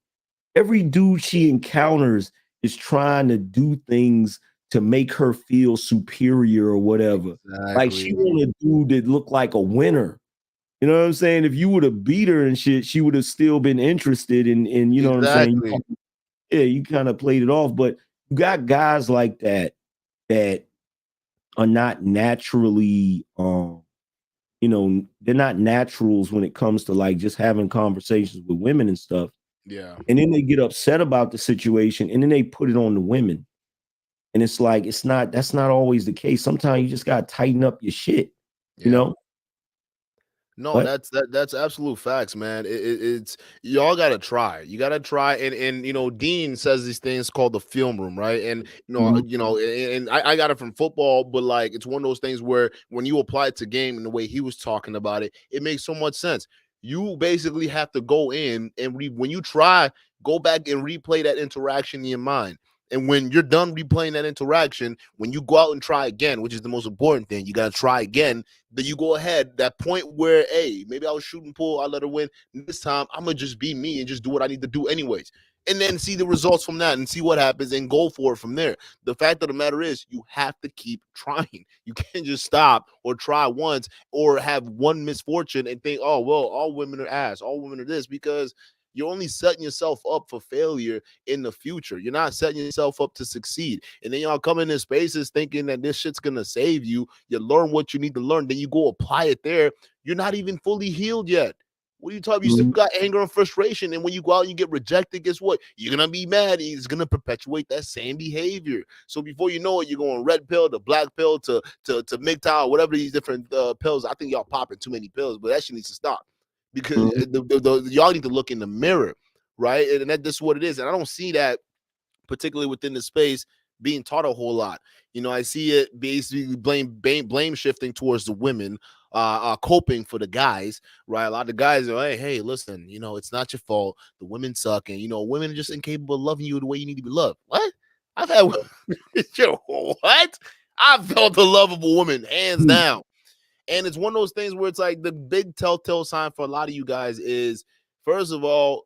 Every dude she encounters is trying to do things to make her feel superior or whatever. Like, she Exactly. want a dude that look like a winner. You know what I'm saying? If you would have beat her and shit, she would have still been interested in you know what I'm saying? Exactly. Yeah, you kind of played it off, but you got guys like that that are not naturally you know, they're not naturals when it comes to like just having conversations with women and stuff. Yeah. And then they get upset about the situation and then they put it on the women. And it's like that's not always the case. Sometimes you just gotta tighten up your shit, you Yeah. know? No, But that's absolute facts, man. It's y'all gotta try. You gotta try, and Dean says these things called the film room, right? And Mhm. and I got it from football, but like it's one of those things where when you apply it to game and the way he was talking about it, it makes so much sense. You basically have to go in and when you try, go back and replay that interaction in your mind. And when you're done replaying that interaction, when you go out and try again, which is the most important thing, you got to try again. Then you go ahead, that point where, hey, maybe I was shooting pool, I let her win. This time, I'm going to just be me and just do what I need to do anyways. And then see the results from that and see what happens and go for it from there. The fact of the matter is, you have to keep trying. You can't just stop or try once or have one misfortune and think, oh, well, all women are ass, all women are this, because you're only setting yourself up for failure in the future. You're not setting yourself up to succeed. And then y'all come into spaces thinking that this shit's gonna save you. You learn what you need to learn, then you go apply it there. You're not even fully healed yet. What are you talking? You still Mhm. got anger and frustration, and when you go out and you get rejected, guess what? You're gonna be mad. And it's gonna perpetuate that same behavior. So before you know it, you're going red pill to black pill to MGTOW, whatever these different pills. I think y'all popping too many pills, but that shit needs to stop because Mhm. y'all need to look in the mirror, right? And that's what it is. And I don't see that particularly within the space being taught a whole lot. I see it basically blame shifting towards the women, coping for the guys, right? A lot of the guys are, hey, listen, it's not your fault. The women suck, and women are just incapable of loving you the way you need to be loved. What? I've had what? I've felt the love of a woman, hands Mhm. down. And it's one of those things where it's like the big telltale sign for a lot of you guys is, first of all,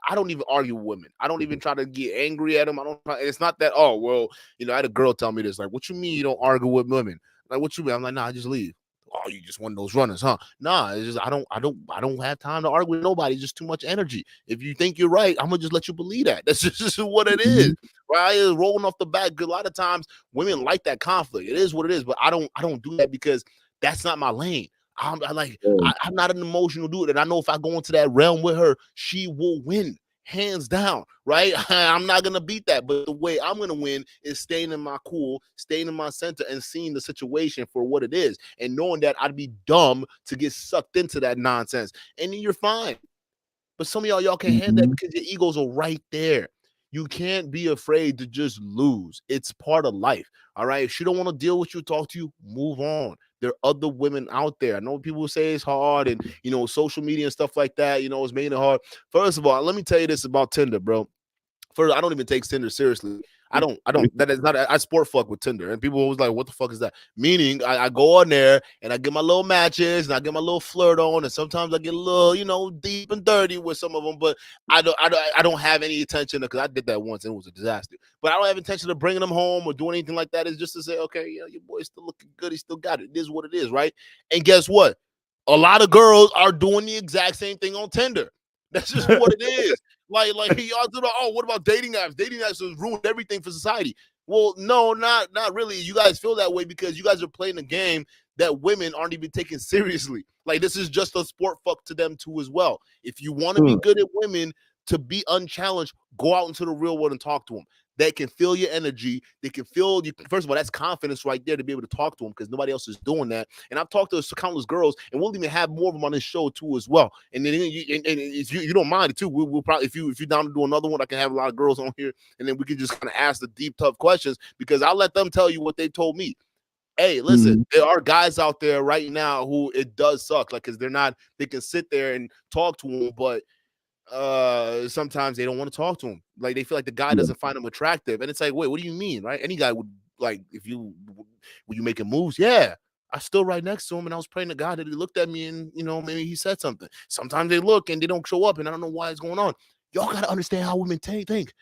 I don't even argue with women. I don't even try to get angry at them. I don't. It's not that. Oh well, I had a girl tell me this. Like, what you mean you don't argue with women? Like, what you mean? I'm like, nah, I just leave. Oh, you just one of those runners, huh? Nah, it's just I don't have time to argue with nobody. It's just too much energy. If you think you're right, I'm gonna just let you believe that. That's just what it is. Mhm. Right? It's rolling off the back. A lot of times, women like that conflict. It is what it is. But I don't do that because that's not my lane. I'm not an emotional dude, and I know if I go into that realm with her, she will win hands down, right? I'm not gonna beat that, but the way I'm gonna win is staying in my cool, staying in my center, and seeing the situation for what it is, and knowing that I'd be dumb to get sucked into that nonsense, and then you're fine. But some of y'all can't handle that Mhm. because your egos are right there. You can't be afraid to just lose. It's part of life. All right. If she don't want to deal with you, talk to you, move on. There are other women out there. I know people say it's hard and social media and stuff like that, it's making it hard. First of all, let me tell you this about Tinder, bro. First, I don't even take Tinder seriously. I don't. That is not. I sport fuck with Tinder, and people always like, "What the fuck is that?" Meaning, I go on there and I get my little matches and I get my little flirt on, and sometimes I get a little, deep and dirty with some of them. But I don't have any intention because I did that once and it was a disaster. But I don't have intention of bringing them home or doing anything like that. It's just to say, okay, your boy's still looking good. He still got it. It is what it is, right? And guess what? A lot of girls are doing the exact same thing on Tinder. That's just what it is. Like y'all do the what about dating apps? Dating apps has ruined everything for society. Well, no, not really. You guys feel that way because you guys are playing a game that women aren't even taking seriously. Like this is just a sport fuck to them too as well. If you want to be Mm. good at women to be unchallenged, go out into the real world and talk to them. They can feel your energy. They can feel you. First of all, that's confidence right there to be able to talk to them because nobody else is doing that. And I've talked to countless girls, and we'll even have more of them on this show too as well. And then and if you don't mind it too, we'll probably if you're down to do another one, I can have a lot of girls on here, and then we can just kind of ask the deep tough questions because I'll let them tell you what they told me. Hey, listen, Mhm. there are guys out there right now who it does suck, like because they can sit there and talk to them, but sometimes they don't want to talk to him. Like they feel like the guy Yeah. doesn't find him attractive. And it's like, wait, what do you mean? Right? Any guy would like if you were you making moves? Yeah. I stood right next to him and I was praying to God that he looked at me and maybe he said something. Sometimes they look and they don't show up, and I don't know why it's going on. Y'all gotta understand how women think.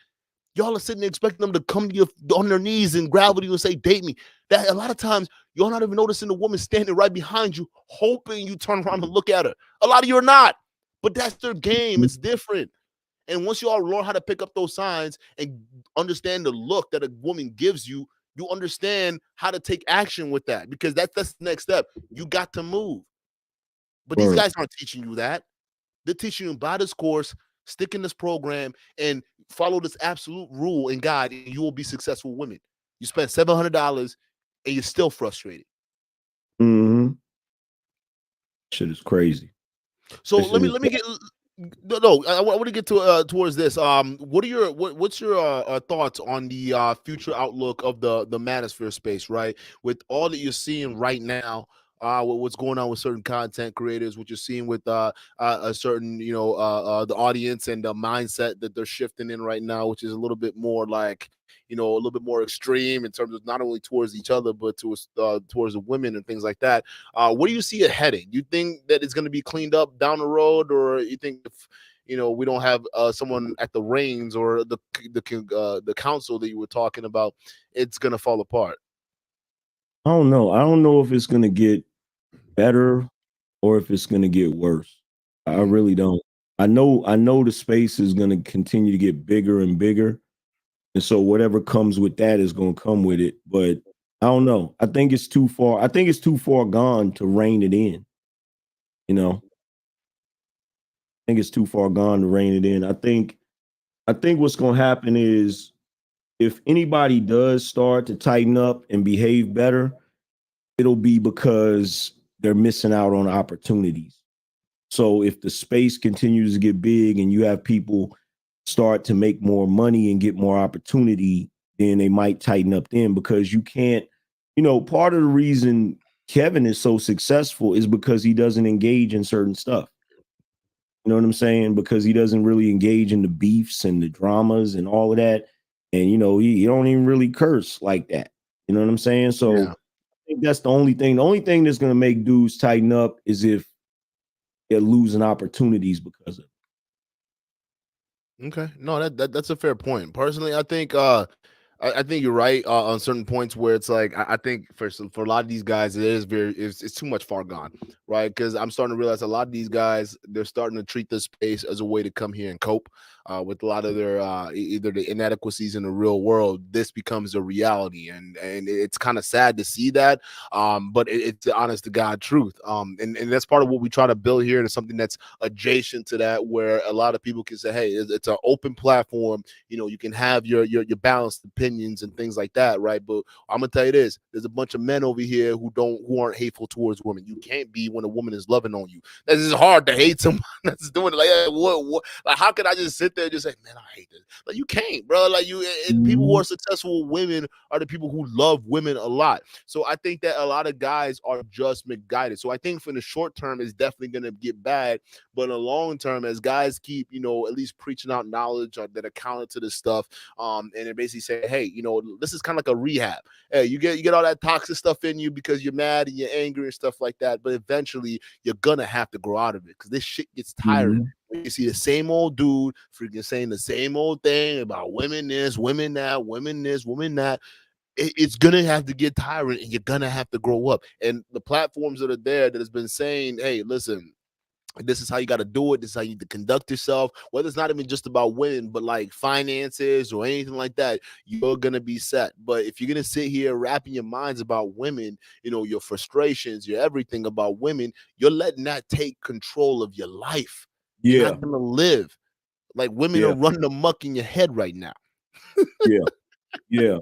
y'all are sitting there expecting them to come to you on their knees and grab with you and say, date me. That a lot of times you're not even noticing the woman standing right behind you, hoping you turn around and look at her. A lot of you are not, but that's their game. It's different. And once you all learn how to pick up those signs and understand the look that a woman gives you, you understand how to take action with that, because that's the next step. You got to move. But these Word. guys aren't teaching you that. They're teaching you buy this course, stick in this program, and follow this absolute rule and guide, and you will be successful women. You spend $700 and you're still frustrated. Mm-hmm. Shit is crazy. So That shit is let me get no. I want to get to towards this. What are your what's your thoughts on the future outlook of the Manosphere space? Right, with all that you're seeing right now. With what's going on with certain content creators, what you're seeing with a certain, the audience and the mindset that they're shifting in right now, which is a little bit more like, a little bit more extreme in terms of not only towards each other, but towards the women and things like that. Where do you see it heading? You think that it's going to be cleaned up down the road, or you think if we don't have someone at the reins or the council that you were talking about, it's going to fall apart? I don't know. I don't know if it's gonna get better or if it's gonna get worse. I Mm, really don't. I know the space is gonna continue to get bigger and bigger. And so whatever comes with that is gonna come with it. But I don't know. I think it's too far. I think it's too far gone to rein it in. You know, I think it's too far gone to rein it in. I think what's gonna happen is if anybody does start to tighten up and behave better, it'll be because they're missing out on opportunities. So if the space continues to get big and you have people start to make more money and get more opportunity, then they might tighten up then, because you can't, part of the reason Kevin is so successful is because he doesn't engage in certain stuff. You know what I'm saying? Because he doesn't really engage in the beefs and the dramas and all of that. And, he don't even really curse like that. You know what I'm saying? So yeah. I think that's the only thing. The only thing that's going to make dudes tighten up is if they're losing opportunities because of it. Okay. No, that's a fair point. Personally, I think I think you're right on certain points where it's like I think for a lot of these guys it is it's too much far gone, right? Because I'm starting to realize a lot of these guys, they're starting to treat this space as a way to come here and cope with a lot of their either the inadequacies in the real world. This becomes a reality, and it's kind of sad to see that, but it's the honest to God truth, and that's part of what we try to build here, and something that's adjacent to that, where a lot of people can say, hey, it's an open platform. You can have your balanced opinions and things like that, right? But I'm gonna tell you this: there's a bunch of men over here who aren't hateful towards women. You can't be when a woman is loving on you. This is hard to hate someone that's doing it. Like, hey, what? Like, how can I just sit there and just say, man, I hate this? Like, you can't, bro. Like, people who Mhm. are successful with women are the people who love women a lot. So I think that a lot of guys are just misguided. So I think for the short term, it's definitely gonna get bad, but in the long term, as guys keep, at least preaching out knowledge or that are counter to this stuff, and they basically say, hey, this is kind of like a rehab. Hey, you get all that toxic stuff in you because you're mad and you're angry and stuff like that, but eventually you're gonna have to grow out of it, because this shit gets tiring. Mhm. When you see the same old dude freaking saying the same old thing about women this, women that, women this, women that, it's gonna have to get tiring, and you're gonna have to grow up. And the platforms that are there that has been saying, hey, listen, this is how you got to do it. This is how you need to conduct yourself. Whether it's not even just about women, but like finances or anything like that, you're gonna be set. But if you're gonna sit here wrapping your minds about women, your frustrations, your everything about women, you're letting that take control of your life. You're Yeah, not gonna live. Like, women are yeah, running amok in your head right now. yeah, yeah.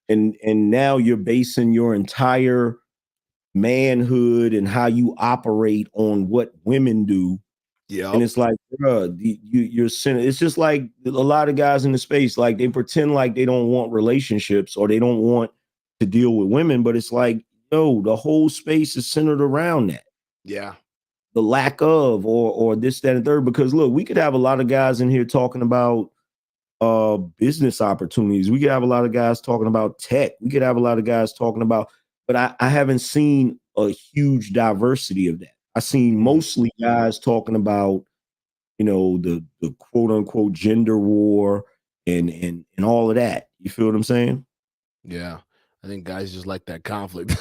And now you're basing your entire manhood and how you operate on what women do. And Yep. it's like, bruh, you're sinning. It's just like a lot of guys in the space, like they pretend like they don't want relationships or they don't want to deal with women, but it's like, no, the whole space is centered around that. Yeah. The lack of or this, that, and third. Because look, we could have a lot of guys in here talking about business opportunities. We could have a lot of guys talking about tech. We could have a lot of guys talking about, but I haven't seen a huge diversity of that. I've seen Mm. mostly guys talking about, the quote unquote gender war and all of that. You feel what I'm saying? Yeah. I think guys just like that conflict.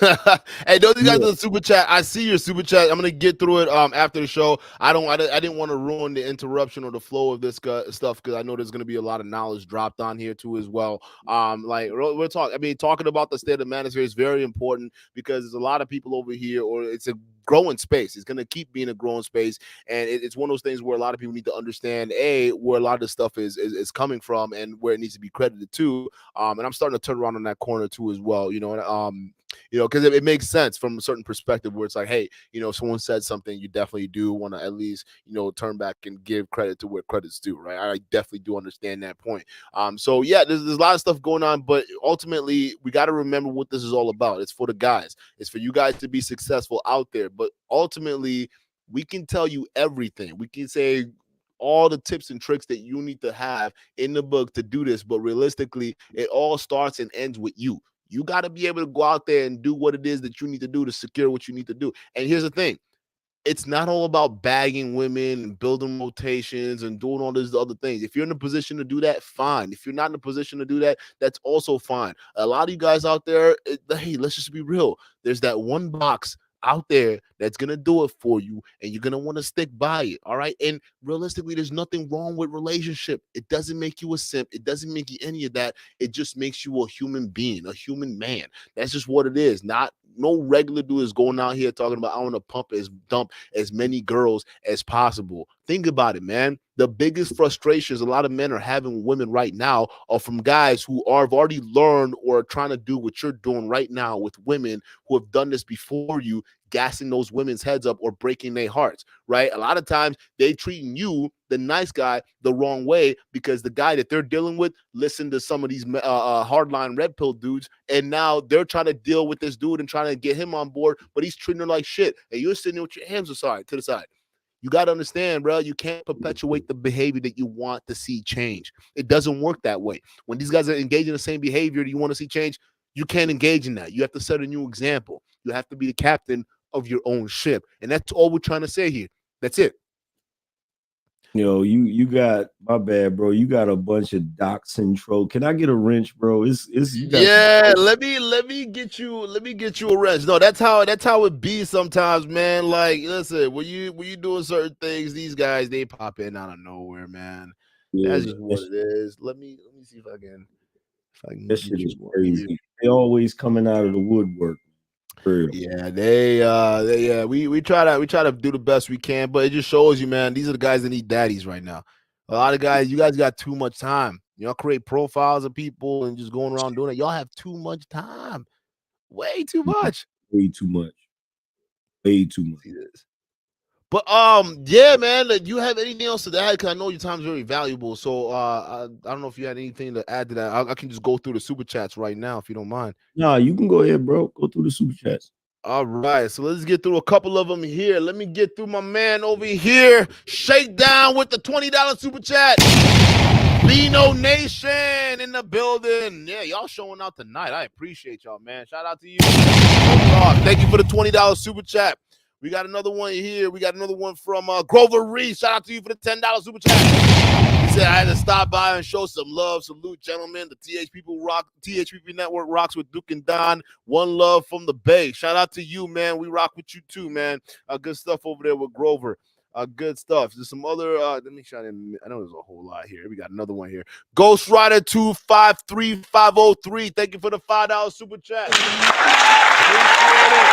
Hey, those guys in Yeah. the super chat. I see your super chat. I'm gonna get through it after the show. I didn't want to ruin the interruption or the flow of this stuff because I know there's gonna be a lot of knowledge dropped on here too as well. Like we're talking. I mean, talking about the state of Manosphere is very important because there's a lot of people over here, or it's a growing space. It's gonna keep being a growing space, and it's one of those things where a lot of people need to understand where a lot of this stuff is coming from and where it needs to be credited to. And I'm starting to turn around on that corner too as well. Because it makes sense from a certain perspective where it's like, hey, someone said something, you definitely do want to at least, turn back and give credit to where credit's due, right? I definitely do understand that point. So yeah, there's a lot of stuff going on, but ultimately we got to remember what this is all about. It's for the guys. It's for you guys to be successful out there. But ultimately, we can tell you everything. We can say all the tips and tricks that you need to have in the book to do this, but realistically, it all starts and ends with you. You got to be able to go out there and do what it is that you need to do to secure what you need to do. And here's the thing, it's not all about bagging women and building rotations and doing all these other things. If you're in a position to do that, fine. If you're not in a position to do that, that's also fine. A lot of you guys out there, hey, let's just be real. There's that one box out there that's gonna do it for you, and you're gonna want to stick by it. All right. And realistically, there's nothing wrong with relationship. It doesn't make you a simp. It doesn't make you any of that. It just makes you a human being, a human man. That's just what it is. Not no regular dude is going out here talking about I want to dump as many girls as possible. Think about it, man. The biggest frustrations a lot of men are having with women right now are from guys who have already learned or are trying to do what you're doing right now with women who have done this before you, gassing those women's heads up or breaking their hearts, right? A lot of times they treating you, the nice guy, the wrong way because the guy that they're dealing with listened to some of these hardline red pill dudes, and now they're trying to deal with this dude and trying to get him on board, but he's treating her like shit. And you're sitting there with your hands aside to the side. You got to understand, bro, you can't perpetuate the behavior that you want to see change. It doesn't work that way. When these guys are engaging in the same behavior that you want to see change, you can't engage in that. You have to set a new example. You have to be the captain of your own ship. And that's all we're trying to say here. That's it. You got my bad, bro. You got a bunch of docs intro. Can I get a wrench, bro? It's you got Yeah, let me get you a wrench. No, that's how it be sometimes, man. Like, listen, when you doing certain things, these guys they pop in out of nowhere, man. That's yeah, just what it is. Let me see if I can that get shit is you one here. crazy. They always coming out of the woodwork. For real. Yeah, we try to do the best we can, but it just shows you, man, these are the guys that need daddies right now. A lot of guys, you guys got too much time. Y'all create profiles of people and just going around doing it. Y'all have too much time. Way too much. Way too much. Way too much. See this. But yeah, man. Do you have anything else to add? Because I know your time's very valuable. So I don't know if you had anything to add to that. I can just go through the super chats right now if you don't mind. Nah, you can go ahead, bro. Go through the super chats. All right, so let's get through a couple of them here. Let me get through my man over here. Shakedown with the $20 super chat. Bino Nation in the building. Yeah, y'all showing out tonight. I appreciate y'all, man. Shout out to you. Thank you for the $20 super chat. We got another one here. We got another one from Grover Reese. Shout out to you for the $10 super chat. He said I had to stop by and show some love. Salute, gentlemen. The THPP Network rocks with Duke and Don. One love from the Bay. Shout out to you, man. We rock with you too, man. Good stuff over there with Grover. Good stuff. There's some other. Let me shout in. I know there's a whole lot here. We got another one here. Ghost Rider 253503. Thank you for the $5 super chat. Appreciate it.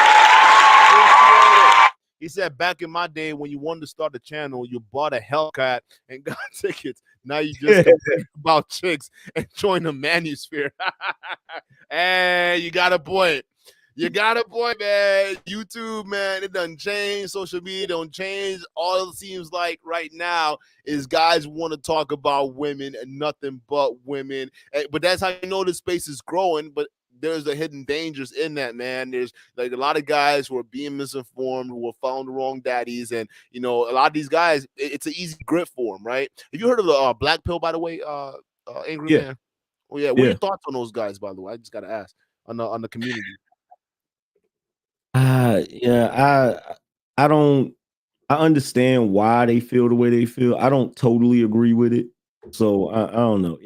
He said, back in my day, when you wanted to start a channel, you bought a Hellcat and got tickets. Now you just complain about chicks and join the Manosphere. Hey, you got a point. You got a point, man. YouTube, man, it doesn't change. Social media don't change. All it seems like right now is guys want to talk about women and nothing but women. But that's how you know the space is growing. But there's the hidden dangers in that, man. There's like a lot of guys who are being misinformed, who are found the wrong daddies, and a lot of these guys, it's an easy grip for them, right? Have you heard of the black pill, by the way, Angry Yeah. Man? Oh yeah, what are your thoughts on those guys, by the way? I just gotta ask on the community. Yeah, I don't I understand why they feel the way they feel. I don't totally agree with it. So I don't know.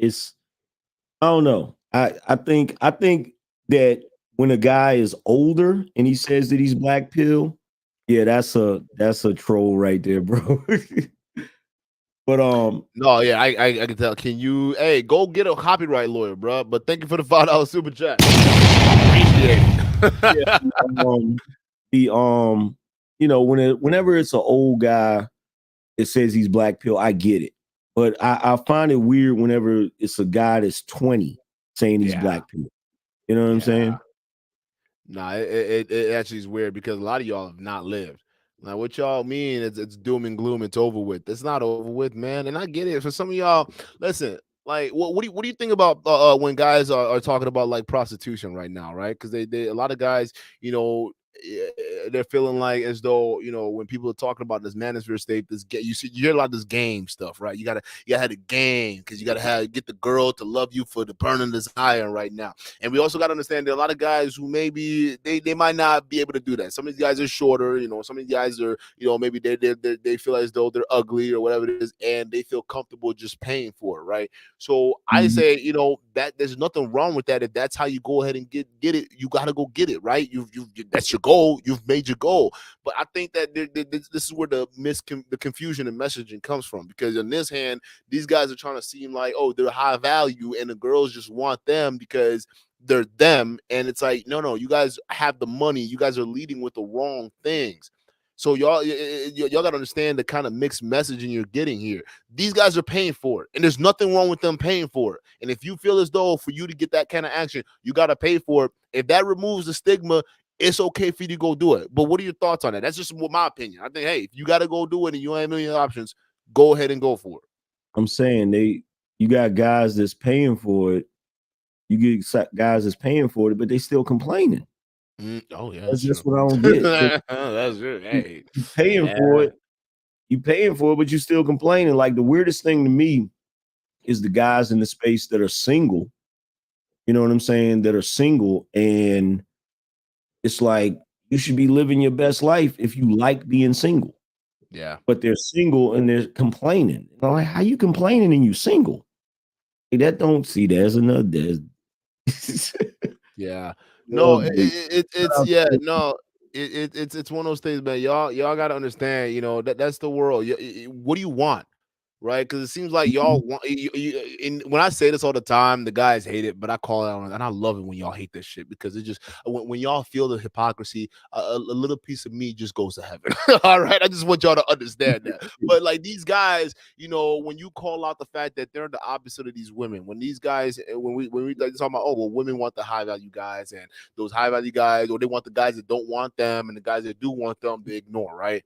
I don't know. I think that when a guy is older and he says that he's black pill, yeah, that's a troll right there, bro. but No, yeah, I can tell. Can you, hey, go get a copyright lawyer, bro? But thank you for the $5 super chat. Appreciate yeah, it. the whenever it's an old guy that says he's black pill, I get it. But I find it weird whenever it's a guy that's 20 saying he's Yeah, black pill. You know what I'm yeah. saying? Nah, it actually is weird because a lot of y'all have not lived. Now, what y'all mean is it's doom and gloom. It's over with. It's not over with, man. And I get it. For some of y'all, listen. Like, what do you think about when guys are talking about like prostitution right now, right? Because they a lot of guys, you know, they're feeling like as though when people are talking about this manosphere state, you hear a lot of this game stuff, right? You gotta have the game because you gotta get the girl to love you for the burning desire right now. And we also got to understand there are a lot of guys who maybe they might not be able to do that. Some of these guys are shorter, some of these guys are, maybe they feel as though they're ugly or whatever it is, and they feel comfortable just paying for it, right? So I Mhm. say, that there's nothing wrong with that. If that's how you go ahead and get it, you got to go get it, right? That's your goal. You've made your goal. But I think that this is where the confusion and messaging comes from, because on this hand, these guys are trying to seem like, oh, they're high value, and the girls just want them because they're them. And it's like, no, you guys have the money. You guys are leading with the wrong things. So y'all got to understand the kind of mixed messaging you're getting here. These guys are paying for it, and there's nothing wrong with them paying for it. And if you feel as though for you to get that kind of action, you got to pay for it, if that removes the stigma, it's okay for you to go do it. But what are your thoughts on that? That's just my opinion. I think, hey, if you got to go do it and you don't have any options, go ahead and go for it. I'm saying you got guys that's paying for it. You get guys that's paying for it, but they still complaining. Oh yeah, That's that's true. just what I don't get. That's true. Hey, You paying for yeah, it, but you still complaining. Like the weirdest thing to me is the guys in the space that are single. You know what I'm saying? That are single, and it's like you should be living your best life if you like being single. yeah, But they're single and they're complaining. Like, how you complaining and you single? Hey, that don't see. There's another. There's yeah. No, ugly. it's yeah, no. It's one of those things, man. Y'all got to understand. That's the world. What do you want? Right? Because it seems like y'all want. And when I say this all the time, the guys hate it, but I call it out, and I love it when y'all hate this shit, because it just when y'all feel the hypocrisy, a little piece of me just goes to heaven. All right, I just want y'all to understand that. But like these guys, when you call out the fact that they're the opposite of these women, when these guys, when we like talking about, oh well, women want the high value guys, and those high value guys, or they want the guys that don't want them, and the guys that do want them, they ignore, right?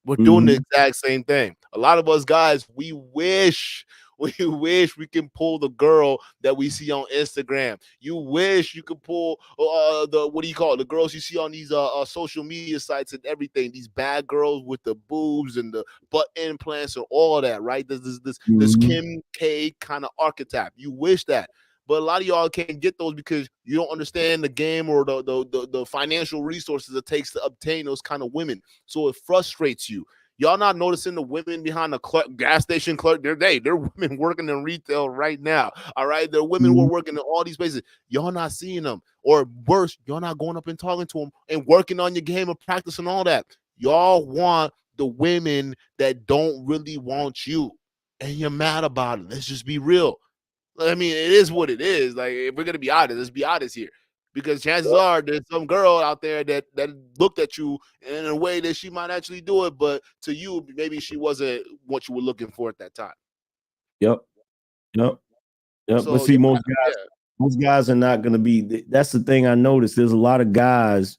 We're doing the Mhm. exact same thing. A lot of us guys, we wish we wish we can pull the girl that we see on Instagram. You wish you could pull the what do you call it? The girls you see on these social media sites and everything. These bad girls with the boobs and the butt implants and all that, right? This Mhm. Kim K kind of archetype. You wish that. But a lot of y'all can't get those because you don't understand the game or the financial resources it takes to obtain those kind of women. So it frustrates you. Y'all not noticing the women behind the gas station clerk? They're women working in retail right now. All right, they're women who are Mhm. working in all these places. Y'all not seeing them, or worse, y'all not going up and talking to them and working on your game and practicing all that. Y'all want the women that don't really want you, and you're mad about it. Let's just be real. I mean, it is what it is. Like, if we're gonna be honest, let's be honest here, because chances are there's some girl out there that looked at you in a way that she might actually do it, but to you, maybe she wasn't what you were looking for at that time. Yep. Yep. Yep. But So see, yeah, most guys are not going to be. That's the thing I noticed. There's a lot of guys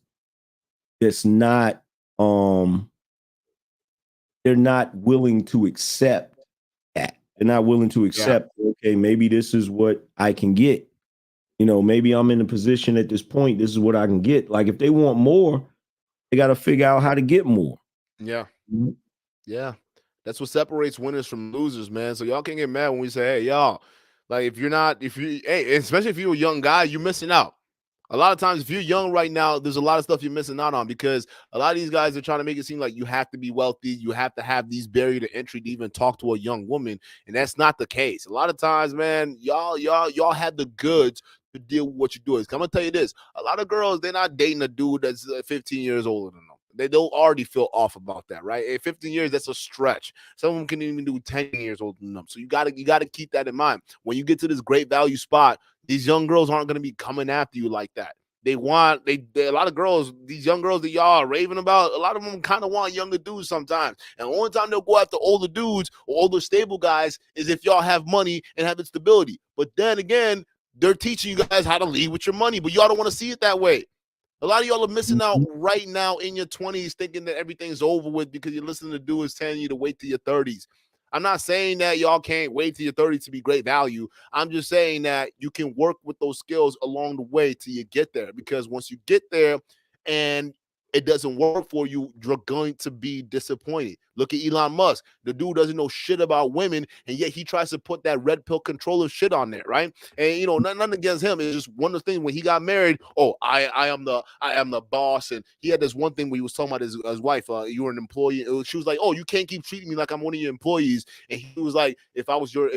that's not. Um, they're not willing to accept that. They're not willing to yeah, accept. Okay, maybe this is what I can get. Maybe I'm in a position at this point. This is what I can get. Like if they want more, they got to figure out how to get more. yeah, Mhm. yeah. That's what separates winners from losers, man. So y'all can't get mad when we say, "Hey, y'all, like if you, hey, especially if you're a young guy, you're missing out." A lot of times, if you're young right now, there's a lot of stuff you're missing out on because a lot of these guys are trying to make it seem like you have to be wealthy, you have to have these barrier to entry to even talk to a young woman, and that's not the case. A lot of times, man, y'all have the goods to deal with what you're doing. I'm gonna tell you this: a lot of girls, they're not dating a dude that's 15 years older than them. They don't already feel off about that, right? At 15 years, that's a stretch. Some of them can even do 10 years older than them. So you gotta keep that in mind. When you get to this great value spot, these young girls aren't going to be coming after you like that. They a lot of girls, these young girls that y'all are raving about, a lot of them kind of want younger dudes sometimes. And the only time they'll go after older dudes or older stable guys is if y'all have money and have stability. But then again, they're teaching you guys how to lead with your money, but y'all don't want to see it that way. A lot of y'all are missing out Mhm. right now in your 20s thinking that everything's over with because you're listening to dudes telling you to wait till your 30s. I'm not saying that y'all can't wait till your 30s to be great value. I'm just saying that you can work with those skills along the way till you get there. Because once you get there and it doesn't work for you, you're going to be disappointed. Look at Elon Musk. The dude doesn't know shit about women, and yet he tries to put that red pill controller shit on there, right? And nothing against him. It's just one of the things when he got married. Oh, I am the boss, and he had this one thing where he was talking about his wife. You were an employee. She was like, oh, you can't keep treating me like I'm one of your employees. And he was like, if I was your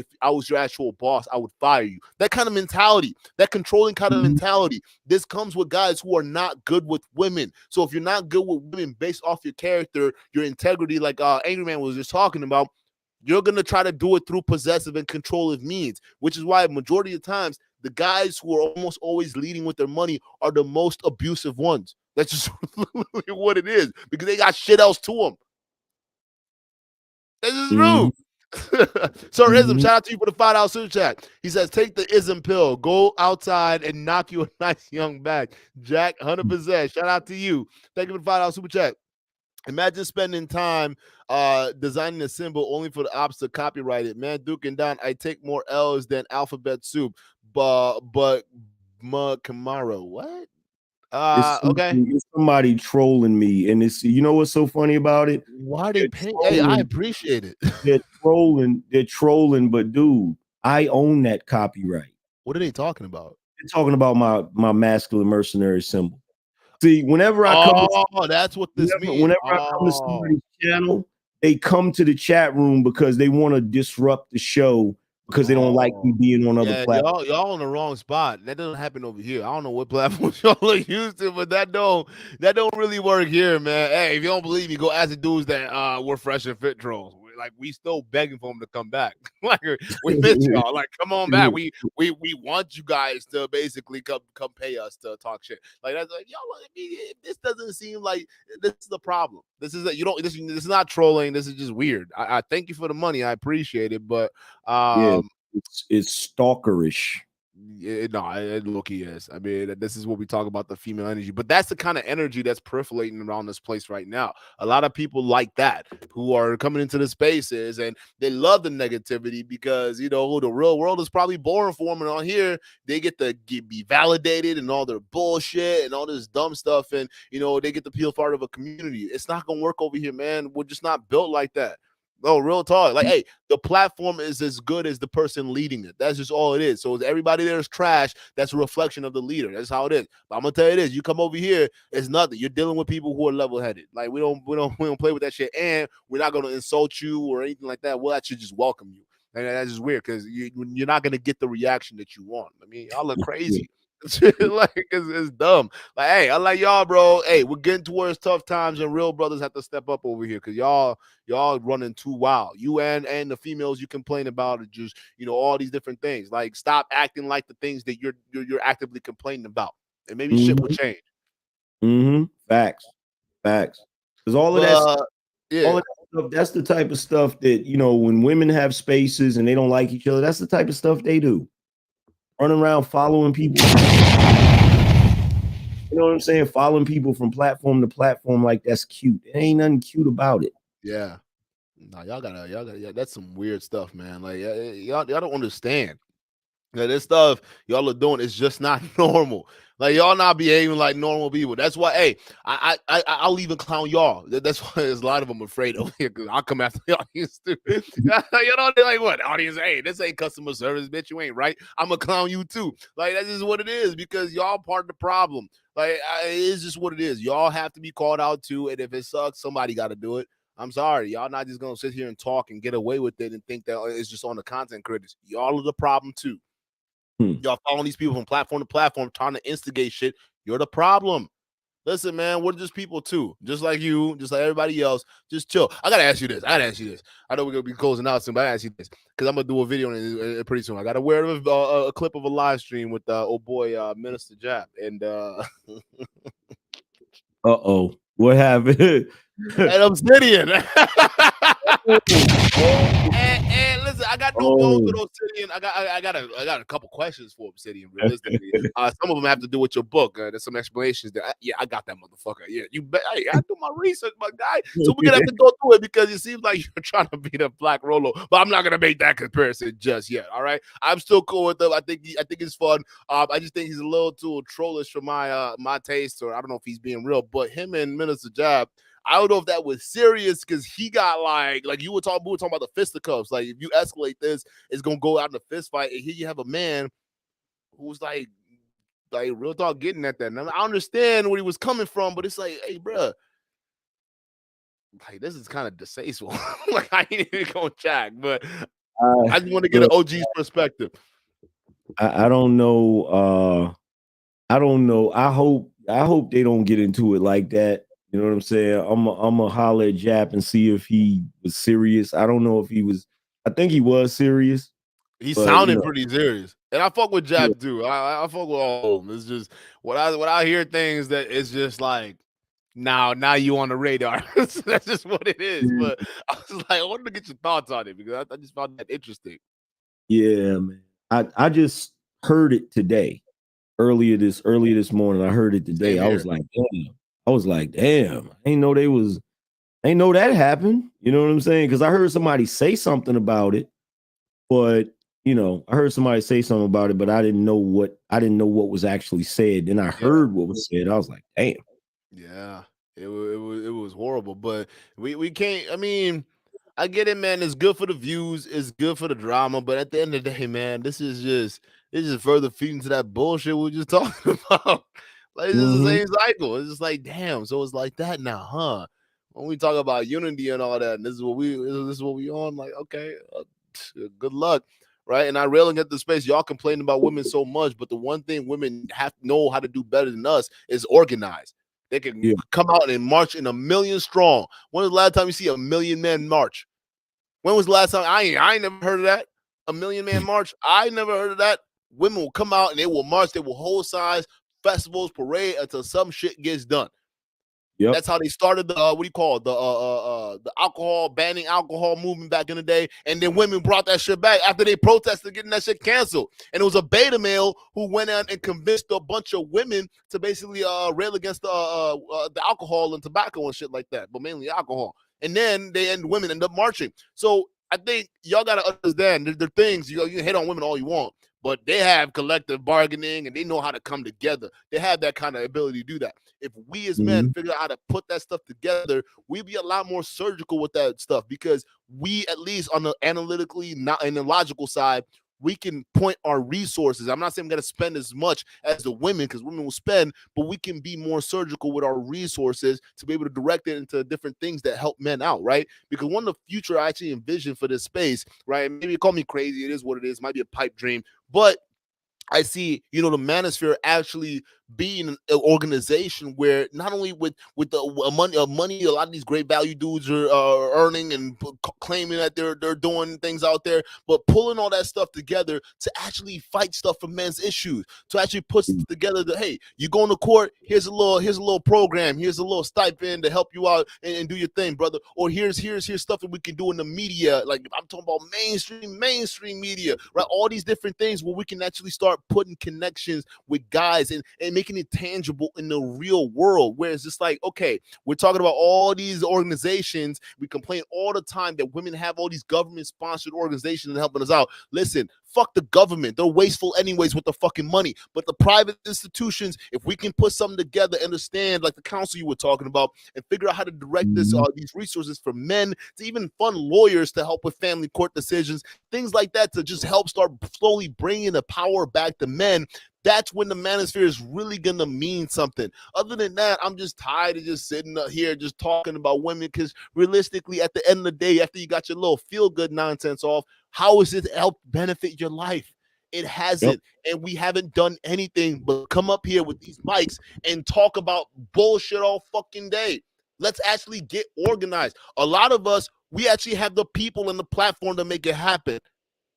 actual boss, I would fire you. That kind of mentality, that controlling kind of Mhm. mentality. This comes with guys who are not good with women. So if you're not good with women based off your character, your integrity, like Angry Man was just talking about, you're gonna try to do it through possessive and controlling means, which is why majority of times the guys who are almost always leading with their money are the most abusive ones. That's just what it is because they got shit else to them. This is Mhm. true. Sir Ism, Mhm. shout out to you for the $5 super chat. He says, take the Ism pill, go outside and knock you a nice young back. Jack, 100%. Shout out to you. Thank you for the $5 super chat. Imagine spending time designing a symbol only for the ops to copyright it. Man, Duke and Don, I take more L's than alphabet soup. But Kamaro, what? Okay. It's somebody trolling me, and it's what's so funny about it? Why they They're pay? Hey, I trolling. appreciate it. They're trolling. They're trolling. But dude, I own that copyright. What are they talking about? They're talking about my masculine mercenary symbol. See, Oh, that's what this means. whenever I come to Oh. somebody's channel, they come to the chat room because they want to disrupt the show because they don't like me Oh, being on other yeah, platforms. y'all on the wrong spot. That doesn't happen over here. I don't know what platforms y'all are used to, but that don't really work here, man. Hey, if you don't believe me, go ask the dudes that were fresh and fit trolls. Like we still begging for them to come back. Like we miss y'all. Like come on back. We want you guys to basically come pay us to talk shit. Like that's like y'all. I mean, this doesn't seem like this is the problem. This is that you don't. This is not trolling. This is just weird. I thank you for the money. I appreciate it, but Yeah, um it's stalkerish. no, it low-key is. I mean, this is what we talk about the female energy, but that's the kind of energy that's proliferating around this place right now. A lot of people like that who are coming into the spaces and they love the negativity because the real world is probably boring for them. And on here, they get to be validated and all their bullshit and all this dumb stuff, and they get to feel part of a community. It's not gonna work over here, man. We're just not built like that. No, real talk. Like, hey, the platform is as good as the person leading it. That's just all it is. So everybody there is trash. That's a reflection of the leader. That's how it is. But I'm gonna tell you this: you come over here, it's nothing. You're dealing with people who are level-headed. Like we don't play with that shit, and we're not gonna insult you or anything like that. We'll actually just welcome you. And that's just weird because you're not gonna get the reaction that you want. I mean, y'all look Yeah. crazy. Like it's dumb. Like, hey, I like y'all, bro. Hey, we're getting towards tough times, and real brothers have to step up over here because y'all running too wild. You and the females you complain about are just all these different things. Like stop acting like the things that you're actively complaining about, and maybe shit will Mm-hmm. change. Mm-hmm. Facts. Facts. Because But all yeah, of that stuff, that's the type of stuff that, when women have spaces and they don't like each other, that's the type of stuff they do. Run around following people. You know what I'm saying? Following people from platform to platform, like that's cute. It ain't nothing cute about it. yeah. No, y'all gotta, yeah, that's some weird stuff, man. Like y'all don't understand. Yeah, this stuff y'all are doing is just not normal. Like y'all not behaving like normal people. That's why, hey, I'll even clown y'all. That's why there's a lot of them afraid over here because I'll come after the audience too. You know, they're like, what audience? Hey, this ain't customer service, bitch. You ain't right. I'm gonna clown you too. Like that's just what it is because y'all part of the problem. Like it's just what it is. Y'all have to be called out too, and if it sucks, somebody got to do it. I'm sorry, y'all not just gonna sit here and talk and get away with it and think that it's just on the content creators. Y'all are the problem too. Y'all following these people from platform to platform trying to instigate shit. You're the problem. Listen, man, we're just people too. Just like you, just like everybody else. Just chill. I gotta ask you this. I know we're gonna be closing out soon, but I gotta ask you this because I'm gonna do a video pretty soon. I gotta wear a clip of a live stream with old boy Minister Jap and What happened? and Obsidian. Oh, And listen, I got no bones with oh. Obsidian. I got a couple questions for Obsidian. Realistically, some of them have to do with your book. There's some explanations that I got that motherfucker. Yeah, you bet. Hey, I do my research, my guy. So we're gonna have to go through it because it seems like you're trying to beat a Black Rolo, but I'm not gonna make that comparison just yet. All right, I'm still cool with him. I think it's fun. I just think he's a little too trollish for my taste, or I don't know if he's being real. But him and Minister Jab. I don't know if that was serious because he got like you were talking. We were talking about the fisticuffs. Like if you escalate this, it's gonna go out in a fist fight. And here you have a man who's like real talk getting at that. And I understand where he was coming from, but it's like, hey, bro, like this is kind of distasteful. Like I ain't even gonna check, but I just want to get an Look, OG's perspective. I don't know. I don't know. I hope they don't get into it like that. You know what I'm saying? I'm a holler at Jap and see if he was serious. I don't know if he was. I think he was serious, He but you sounded know, pretty serious, and I fuck with yeah. Jab too. I fuck with all of them. It's just when I hear things that it's just like now you on the radar. That's just what it is. But I was like, I wanted to get your thoughts on it because I just found that interesting. Yeah, man. I just heard it today. Earlier this morning. I heard it today. Same here. I was like, damn. I ain't know that happened. You know what I'm saying? Because I heard somebody say something about it, but you know, I heard somebody say something about it, but I didn't know what was actually said. Then I Yeah, heard what was said. I was like, damn. yeah. It was horrible, but we can't. I mean, I get it, man. It's good for the views. It's good for the drama. But at the end of the day, man, this is further feeding to that bullshit we were just talking about. Like it's just the Mm-hmm. same cycle. It's just like, damn. So it's like that now, huh? When we talk about unity and all that, and this is what we on. Like, okay, good luck, right? And I railing at the space. Y'all complaining about women so much, but the one thing women have to know how to do better than us is organize. They can Yeah. come out and march in a million strong. When was the last time you see a million men march? When was the last time? I ain't never heard of that. A million man march. I never heard of that. Women will come out and they will march. They will hold signs, festivals, parade until some shit gets done. Yep. That's how they started the what do you call it? The alcohol banning alcohol movement back in the day, and then women brought that shit back after they protested getting that shit canceled. And it was a beta male who went out and convinced a bunch of women to basically rail against the alcohol and tobacco and shit like that, but mainly alcohol. And then women end up marching. So I think y'all gotta understand there are things you can hate on women all you want, but they have collective bargaining and they know how to come together. They have that kind of ability to do that. If we as men Mm-hmm. figure out how to put that stuff together, we'd be a lot more surgical with that stuff because we, at least on the analytically, not in the logical side, we can point our resources. I'm not saying we're going to spend as much as the women because women will spend, but we can be more surgical with our resources to be able to direct it into different things that help men out, right? Because one of the future I actually envision for this space, right? Maybe you call me crazy. It is what it is. It might be a pipe dream, but I see, the Manosphere actually being an organization where not only with the money, a lot of these great value dudes are earning and claiming that they're doing things out there, but pulling all that stuff together to actually fight stuff for men's issues, to actually put together the hey, you going to court? Here's a little program, here's a little stipend to help you out and do your thing, brother. Or here's stuff that we can do in the media, like I'm talking about mainstream media, right? All these different things where we can actually start putting connections with guys and making it tangible in the real world. Where it's just like, okay, we're talking about all these organizations. We complain all the time that women have all these government sponsored organizations helping us out. Listen, Fuck the government. They're wasteful anyways with the fucking money. But the private institutions, if we can put something together, understand, like the council you were talking about, and figure out how to direct these resources for men to even fund lawyers to help with family court decisions, things like that, to just help start slowly bringing the power back to men. That's when the manosphere is really gonna mean something. Other than that, I'm just tired of just sitting up here just talking about women, because realistically, at the end of the day, after you got your little feel-good nonsense off, how has it helped benefit your life? It hasn't. And we haven't done anything but come up here with these mics and talk about bullshit all fucking day. Let's actually get organized. A lot of us, we actually have the people and the platform to make it happen,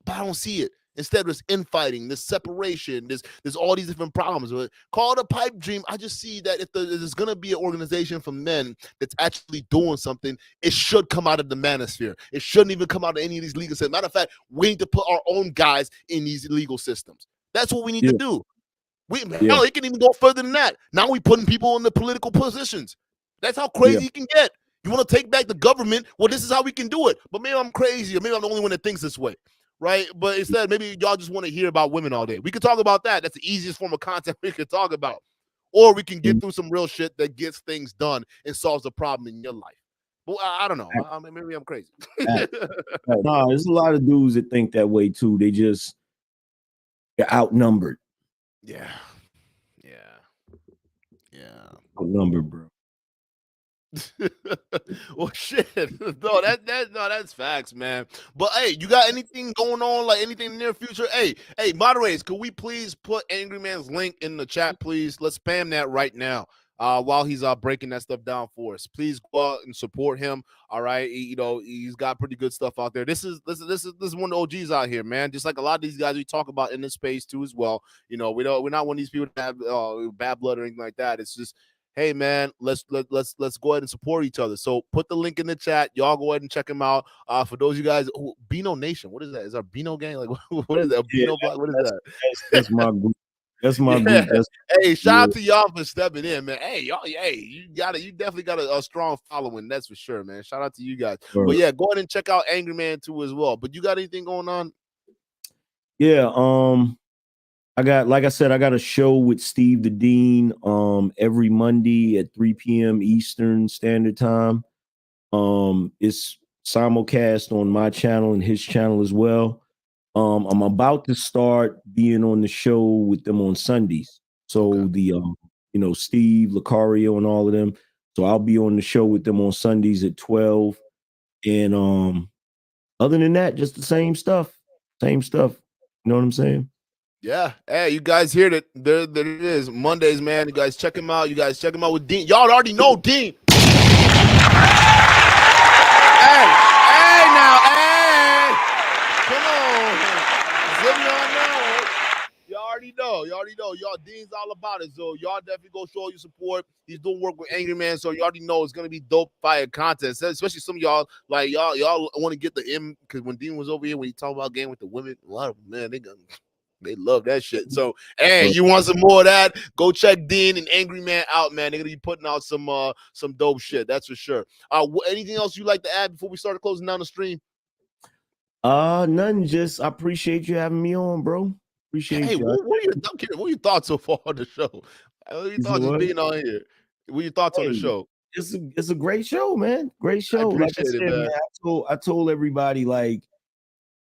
but I don't see it. Instead, there's infighting, there's separation, there's all these different problems. Call it a pipe dream. I just see that if there's going to be an organization for men that's actually doing something, it should come out of the manosphere. It shouldn't even come out of any of these legal systems. Matter of fact, we need to put our own guys in these legal systems. That's what we need to do. Hell, it can even go further than that. Now we're putting people in the political positions. That's how crazy it can get. You want to take back the government? Well, this is how we can do it. But maybe I'm crazy, or maybe I'm the only one that thinks this way. Right? But instead, maybe y'all just want to hear about women all day. We can talk about that. That's the easiest form of content we can talk about. Or we can get through some real shit that gets things done and solves the problem in your life. But I don't know. Maybe I'm crazy. No, there's a lot of dudes that think that way too. They're outnumbered. Yeah. Outnumbered, bro. Well, shit. No, that's facts, man. But hey, you got anything going on, like anything in the near future? Hey, moderators, could we please put Angry Man's link in the chat, please? Let's spam that right now. While he's breaking that stuff down for us, please go out and support him. All right, he's got pretty good stuff out there. This is one of the OGs out here, man. Just like a lot of these guys we talk about in this space too, as well. We're not one of these people that have bad blood or anything like that. It's just, hey man, let's go ahead and support each other. So put the link in the chat. Y'all go ahead and check him out. For those of you guys, Beano Nation, what is that? Is our Beano gang? Like what is that? Beano block? What is that? That's my group. That's my group. Hey, shout out to y'all for stepping in, man. Hey, y'all, you definitely got a strong following, that's for sure, man. Shout out to you guys. Sure. But yeah, go ahead and check out Angry Man too as well. But you got anything going on? Yeah, I got a show with Steve the Dean every Monday at 3 p.m. Eastern Standard Time. It's simulcast on my channel and his channel as well. I'm about to start being on the show with them on Sundays. So the Steve, Lucario, and all of them. So I'll be on the show with them on Sundays at 12. And other than that, just the same stuff. You know what I'm saying? Yeah. Hey, you guys heard it. There it is. Mondays, man. You guys check him out. With Dean. Y'all already know Dean. Y'all already know. Y'all Dean's all about it. So y'all definitely go show your support. He's doing work with Angry Man, so you already know it's gonna be dope fire content. Especially some of y'all, like y'all want to get the M, because when Dean was over here, when he talked about game with the women, a lot of them, man, they love that shit. So hey, you want some more of that? Go check Dean and Angry Man out, man. They're gonna be putting out some dope shit. That's for sure. Anything else you like to add before we start closing down the stream? Nothing. Just I appreciate you having me on, bro. Appreciate you. What are your thoughts so far on the show? What are your thoughts just being on here? What are your thoughts on the show? It's a great show, man. Great show. Like I said, man. I told everybody, like,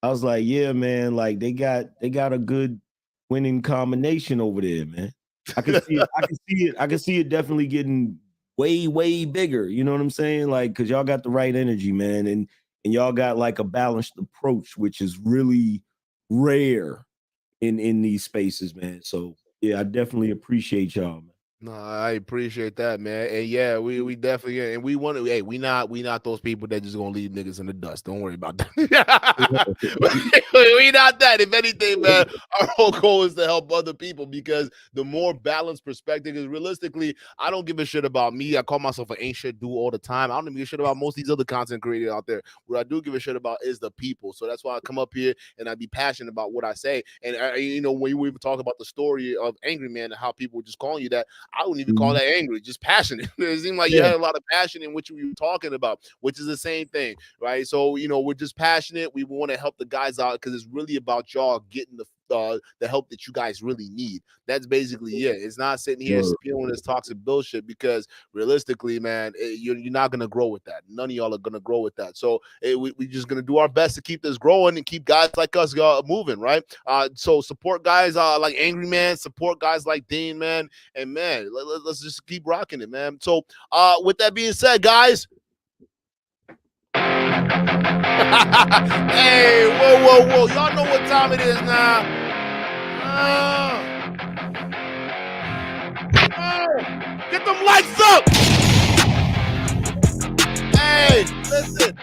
I was like, yeah, man, like they got a good winning combination over there, man. I can see it. I can see it definitely getting way, way bigger. You know what I'm saying? Like, because y'all got the right energy, man, and y'all got like a balanced approach, which is really rare in these spaces, man. So yeah, I definitely appreciate y'all, man. No, I appreciate that, man. And yeah, we definitely, and we want to. Hey, we not those people that just gonna leave niggas in the dust. Don't worry about that. We not that. If anything, man, our whole goal is to help other people, because the more balanced perspective is, realistically, I don't give a shit about me. I call myself an ain't shit dude all the time. I don't even give a shit about most of these other content creators out there. What I do give a shit about is the people. So that's why I come up here and I be passionate about what I say. And when we even talk about the story of Angry Man and how people were just calling you that, I wouldn't even call that angry, just passionate. It seemed like you had a lot of passion in what you were talking about, which is the same thing, right? So, we're just passionate. We want to help the guys out because it's really about y'all getting the help that you guys really need. That's basically it. It's not sitting here spewing this toxic bullshit, because realistically, man, you're not going to grow with that. None of y'all are going to grow with that. So we just going to do our best to keep this growing and keep guys like us moving, right? So support guys like Angry Man, support guys like Dean, man. And man, let's just keep rocking it, man. So with that being said, guys, hey, whoa. Y'all know what time it is now. Get them lights up. Hey, listen,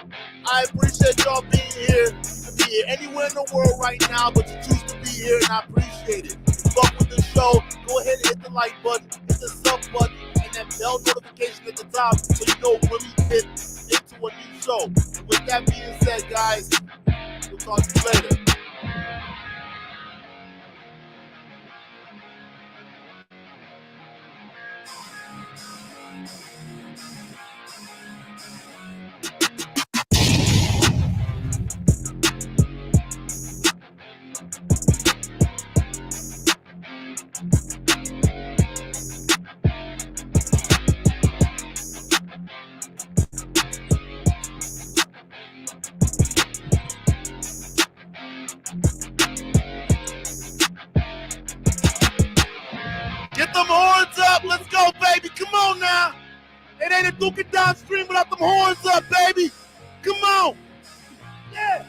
I appreciate y'all being here. To be here anywhere in the world right now, but you choose to be here, and I appreciate it. Fuck with the show. Go ahead and hit the like button, hit the sub button, and that bell notification at the top, so you know when we get into a new show. And with that being said, guys, we'll talk to you later. Get them horns up. Let's go, baby. Come on now. It ain't a dukendon stream without them horns up, baby. Come on. Yeah.